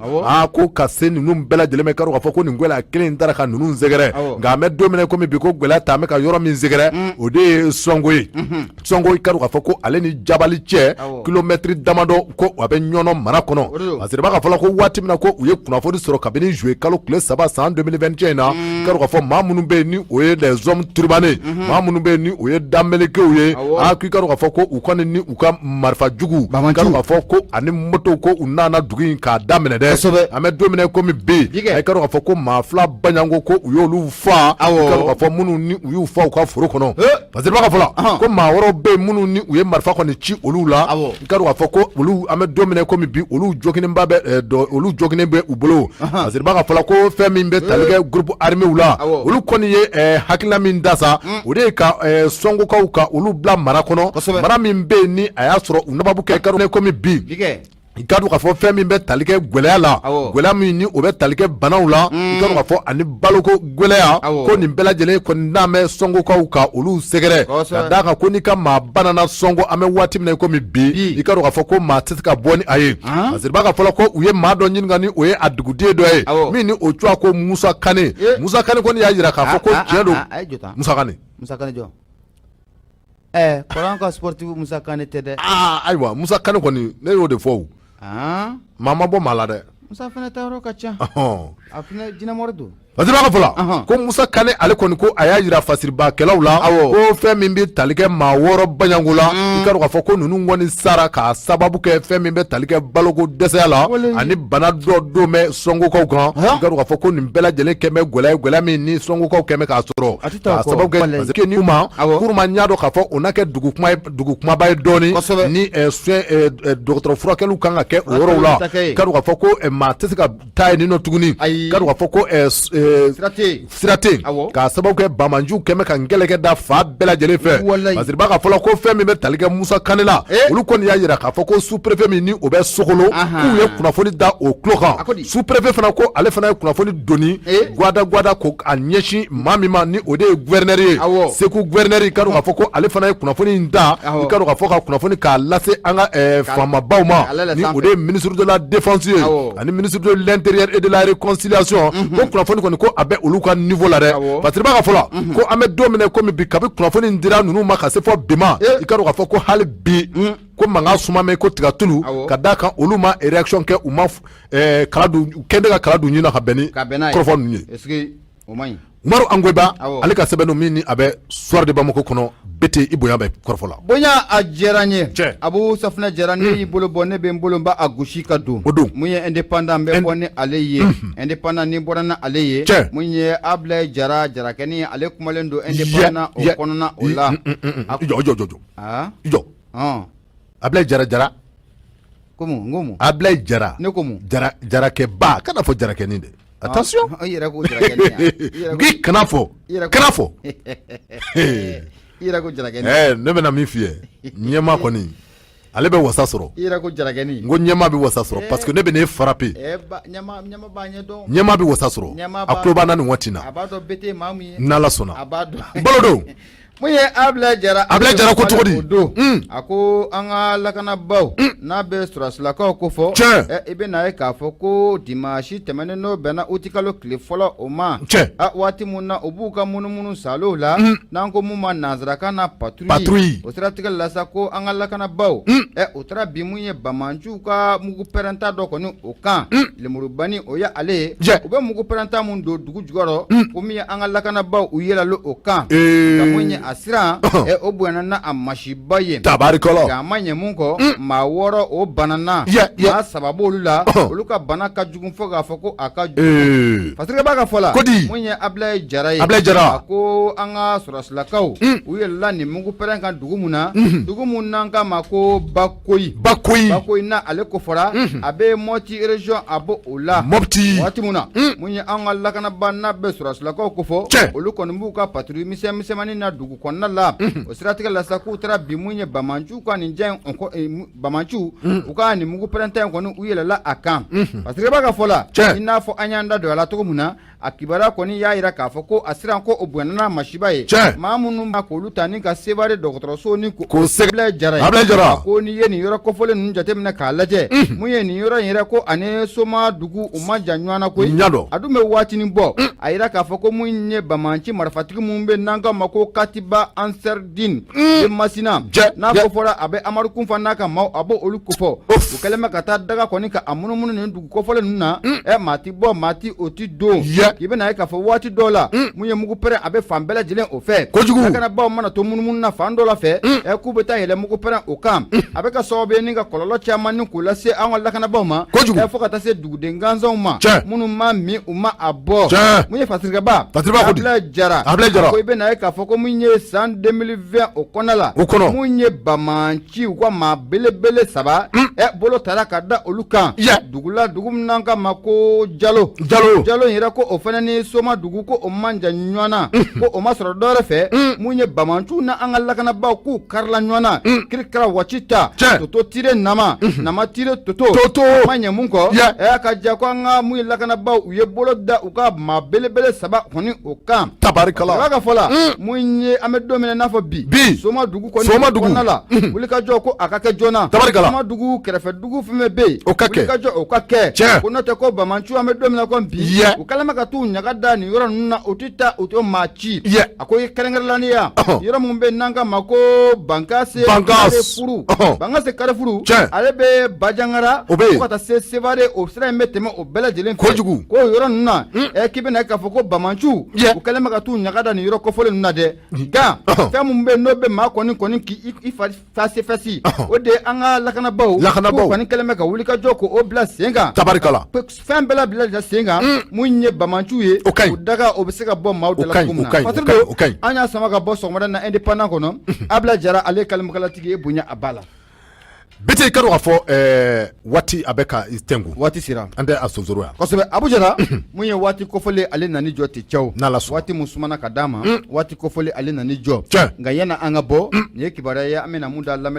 ko ka se ninnu bɛɛ lajɛlen ma i ka dɔn k'a fɔ ko nin gwɛlɛya kelen in taara ka ninnu sɛgɛrɛ nka an bɛ don min komi bi ko gwɛlɛya ta an bɛ ka yɔrɔ min sɛgɛrɛ o de ye Songo ye Songo i ka dɔn k'a fɔ ko ale ni Jabali cɛ kilomɛtiri damadɔ ko a bɛ ɲɔnɔ mara kɔnɔ parce que b'a ka fɔla ko waati min na ko u ye kunnafoni sɔrɔ kabini juillet kalo tile 3 san 2021 na i ka dɔn k'a fɔ maa minnu bɛ yen ni o ye les hommes turbanés maa minnu bɛ yen ni o ye danbelekew ye ko i ka dɔn k'a fɔ ko u kɔni ni u ka marifa jugu i ka dɔn k'a fɔ ko ani moto ko u nana dugu in k'a daminɛ dɛ an bɛ don min komi bi i ka dɔn k'a fɔ ko maa 2 baɲango ko u y'olu fa i ka dɔn k'a fɔ minnu ni u y'u fa u ka foro kɔnɔ parce que b'a ka fɔla ko maa wɛrɛw bɛ yen minnu ni u ye marifa kɔni ci olu la i ka dɔn k'a fɔ ko olu an bɛ don min komi bi olu joginnen bɛ u bolo parce que b'a ka fɔla ko fɛn min bɛ tali kɛ groupe armé la olu kɔni ye hakilina min da sa o de ye ka Songokaw ka olu bila mara kɔnɔ mara min bɛ yen ni a y'a sɔrɔ u nababu kɛ i ka dɔn komi bi i ka dɔn k'a fɔ fɛn min bɛ tali kɛ gwɛlɛya la gwɛlɛya min ni o bɛ tali kɛ banaw la i ka dɔn k'a fɔ ani baloko gwɛlɛya ko nin bɛɛ lajɛlen kɔni n'an bɛ Songokaw ka olu sɛgɛrɛ ka d'a kan ko n'i ka maa banana Songo an bɛ waati min komi bi i ka dɔn k'a fɔ ko maa tɛ se ka bɔ ni a ye parce que b'a ka fɔla ko u ye maa dɔ ɲininka ni o ye a duguden dɔ ye min ni o cogoya ko Musa Kane kɔni y'a jira k'a fɔ ko tiɲɛ don Musa Kane jɔ kɔrɔ ka sportif Musa Kane tɛ dɛ ayiwa Musa Kane kɔni ne y'o de fɔ o maa ma bɔ maa la dɛ Musa fana ta yɔrɔ ka ca a fana jinɛmɔrɔ don parce que b'a ka fɔla ko Musa Kane ale kɔni ko a y'a jira fasiribakɛlaw la ko fɛn min bɛ tali kɛ maa 6 baɲango la i ka dɔn k'a fɔ ko ninnu kɔni sara k'a sababu kɛ fɛn min bɛ tali kɛ baloko dɛsɛya la ani bana dɔ don bɛ Songokaw kan i ka dɔn k'a fɔ ko nin bɛɛ lajɛlen kɛn bɛ gwɛlɛya min ni Songokaw kɛn bɛ k'a sɔrɔ k'a sababu kɛ parce que ni Kuruma n y'a dɔn k'a fɔ o na kɛ dugu kumaba ye dɔɔni ni dɔgɔtɔrɔ furakɛliw kan ka kɛ o yɔrɔw la i ka dɔn k'a fɔ ko maa tɛ se ka taa yen nɔ tuguni i ka dɔn k'a fɔ ko sirate k'a sababu kɛ Bamanju kɛmɛ ka ngɛlɛkɛ da fa bɛɛ lajɛlen fɛ parce que b'a ka fɔla ko fɛn min bɛ tali kɛ Musa Kane la olu kɔni y'a jira k'a fɔ ko sous-préfet min ni o bɛ Sokolo k'u ye kunnafoni da o tulo kan sous-préfet fana ko ale fana ye kunnafoni doni gwada ko a ɲɛsin maa min ma ni o de ye gouverneur ye Segu gouverneur i ka dɔn k'a fɔ ko ale fana ye kunnafoni in da i ka dɔn k'a fɔ ka kunnafoni k'a lase an ka faamabaw ma ni o de ye ministre de la défense ye ani ministre de l'intérieur et de la réconciliation ko kunnafoni kɔni ko a bɛ olu ka niveau la dɛ parce que b'a ka fɔla ko an bɛ don min komi bi kabi kunnafoni in dira ninnu ma ka se fɔ bi ma i ka dɔn k'a fɔ ko hali bi ko mankan suma mɛ ko tigatulu ka d'a kan olu ma réaction kɛ u ma kala dun u kɛn tɛ ka kala dun ɲin na ka bɛn ni kɔrɔfɔ ninnu ye est-ce que o man ɲi Umaru Angoiba ale ka sɛbɛnnu min ni a bɛ Soir de Bamako kɔnɔ bete i bonya bɛ kɔrɔfɔ la. Bonya a diyara n ye. Abu Safinɛ Jara ne y'i bolo bɔ ne bɛ n bolo n b'a a gosi ka don. O don. Mun ye indépendant bɛ bɔ ni ale ye. Indépendant ni bɔra ni ale ye. Mun ye Ablaye Jara Jarakɛni ale kumalen don indépendant o kɔnɔna o la. Jɔ. Jɔ. Ablaye Jara. Komu. Ablaye Jara. Ne komu. Jarakɛba kana fɔ Jarakɛni de. Attention. I yɛrɛ ko Jarakɛni. Ngi kana fɔ. I yɛrɛ ko Jarakɛni. Ne bɛna min f'i ye. Ɲɛma kɔni ale bɛ wasa sɔrɔ. I yɛrɛ ko Jarakɛni. N ko ɲɛma bɛ wasa sɔrɔ parce que ne bɛ ne frapper. Ɲɛma b'a ɲɛ dɔn. Ɲɛma bɛ wasa sɔrɔ. A tulo b'an na nin waati in na. A b'a dɔn bete maa min ye. N'Ala sɔnna. A b'a dɔn. Balo don. Mun ye Ablaye Jara ko cogo di? A ko an ka lakanabaw n'a bɛ sɔrɔsilakaw ko fɔ i bɛ na ye k'a fɔ ko dimanche tɛmɛnen n'o bɛnna uti kalo tile fɔlɔ o ma waati mun na u b'u ka munumunu salow la n'an ko mun ma nanzarakan na patrouille o siratigɛ la sa ko an ka lakanabaw o taara bi mun ye Bamanjuw ka mugu pɛrɛnta dɔ kɔni o kan Lemurubani o ye ale ye u bɛ mugu pɛrɛnta mun don dugu jukɔrɔ ko min ye an ka lakanabaw u yɛlɛlo o kan ka mun ye a siran o bonyana na a masiba ye tabarikɔlɔ nka a ma ɲɛ mun kɔ maa 6 o banana maa 3 b'olu la olu ka bana ka jugu fɔ k'a fɔ ko a ka jugu faseke b'a ka fɔ la mun ye Ablaye Jara ye a ko an ka sɔrɔsilakaw u yɛlɛla nin mugu pɛrɛn kan dugu mun na dugu mun n'an k'a ma ko Bakoyi na ale ko fɔra a bɛ Mopti région a bɔ o la waati mun na mun ye an ka lakanaba n'a bɛ sɔrɔsilakaw ko fɔ olu kɔni b'u ka patrouille misɛnmanin na dugu kɔnɔna la o siratigɛ la sa k'u taara bi mun ye Bamanjuw ka nin jɛn Bamanjuw u ka nin mugu pɛrɛnta in kɔni u yɛlɛla a kan parce que b'a ka fɔ la i n'a fɔ an y'an da don a la cogo mun na a kibaruya kɔni y'a jira k'a fɔ ko a siran ko o bonyana masiba ye maa minnu b'a k'olu ta ni ka Sevare dɔgɔtɔrɔso ni ko Ablaye Jara ko n'i ye nin yɔrɔ kɔfɔlen ninnu jateminɛ k'a lajɛ mun ye nin yɔrɔ in yɛrɛ ko ani Soma dugu u ma jan ɲɔgɔn na koyi a dun bɛ waatinin bɔ a jira k'a fɔ ko mun ye Bamanci marifatigi mun bɛ n'an k'a ma ko Katiba Ansardine de Masina n'a ko fɔra a bɛ Amadu Kunfa n'a ka maaw a b'o olu ko fɔ u kɛlen bɛ ka taa daga kɔni ka a munumunu nin dugu kɔfɔlen ninnu na maa ti bɔ maa ti o ti don k'i bɛna ye k'a fɔ waati dɔw la mun ye mugu pɛrɛn a bɛ fan bɛɛ lajɛlen o fɛ lakanabaw mana to munumunu na fan dɔ la fɛ k'u bɛ taa yɛlɛ mugu pɛrɛn o kan a bɛ ka sababu ye ni ka kɔlɔlɔ caman ni k'u lase an ka lakanabaw ma fo ka taa se duguden gansanw ma minnu ma min u ma a bɔ mun ye fasirikɛba Ablaye Jara ko i bɛna ye k'a fɔ ko mun ye san 2020 o kɔnɔ la mun ye Bamanci u ka maa belebele 3 bolo tara ka da olu kan dugu la dugu min n'an k'a ma ko Jalo in yɛrɛ ko o fana ni Soma dugu ko o man jan ɲɔgɔn na ko o ma sɔrɔ dɔwɛrɛ fɛ mun ye Bamanjuw na an ka lakanabaw k'u karila ɲɔgɔn na kirikara wacita toto tire nama tire toto ma ɲɛ mun kɔ ka ja ko an ka mun ye lakanabaw u ye bolo da u ka maa belebele 3 kɔni o kan tabarikala ka fɔ la mun ye an bɛ don min n'a fɔ bi Soma dugu kɔnɔna la wuli ka jɔ ko a ka kɛ joona Soma dugu kɛrɛfɛ dugu fɛn bɛ yen wuli ka jɔ o ka kɛ ko n'o tɛ ko Bamanci an bɛ don min na ko bi u kɛlen bɛ ka t'u ɲaga da nin yɔrɔ ninnu na o tɛ taa o tɛ maa ci a ko kɛrɛnkɛrɛnnenya yɔrɔ min bɛ n'an ka ma ko Bankase Karefuru ale bɛ Bajangara fo ka taa se Sevare o sira in bɛ tɛmɛ o bɛɛ lajɛlen fɛ ko yɔrɔ ninnu na k'i bɛna k'a fɔ ko Bamanjuw u kɛlen bɛ ka t'u ɲaga da nin yɔrɔ kɔfɔlen ninnu na dɛ nka fɛn min bɛ n'o bɛ maa kɔni k'i fasi o de ye an ka lakanabaw kɔni kɛlen bɛ ka wuli ka jɔ k'o bila sen kan tabarikala fɛn bɛɛ bila sen kan mun ye Bamanjuw ye o daga o bɛ se ka bɔ maaw da la cogo min na parce an y'a sama ka bɔ sɔgɔmada na indépendant kɔnɔ Ablaye Jara ale kalimukalatigi ye bonya a ba la bete i ka dɔn k'a fɔ waati a bɛ ka tɛnku waati sera an tɛ a sonsoro yan kosɛbɛ Abu Jara mun ye waati kofɔlen ale nani jɔ ten cɛw n'Ala sɔnna waati mun sumana ka d'a ma waati kofɔlen ale nani jɔ nka yanni an ka bɔ nin ye kibaruya ye an bɛna mun da lamɛn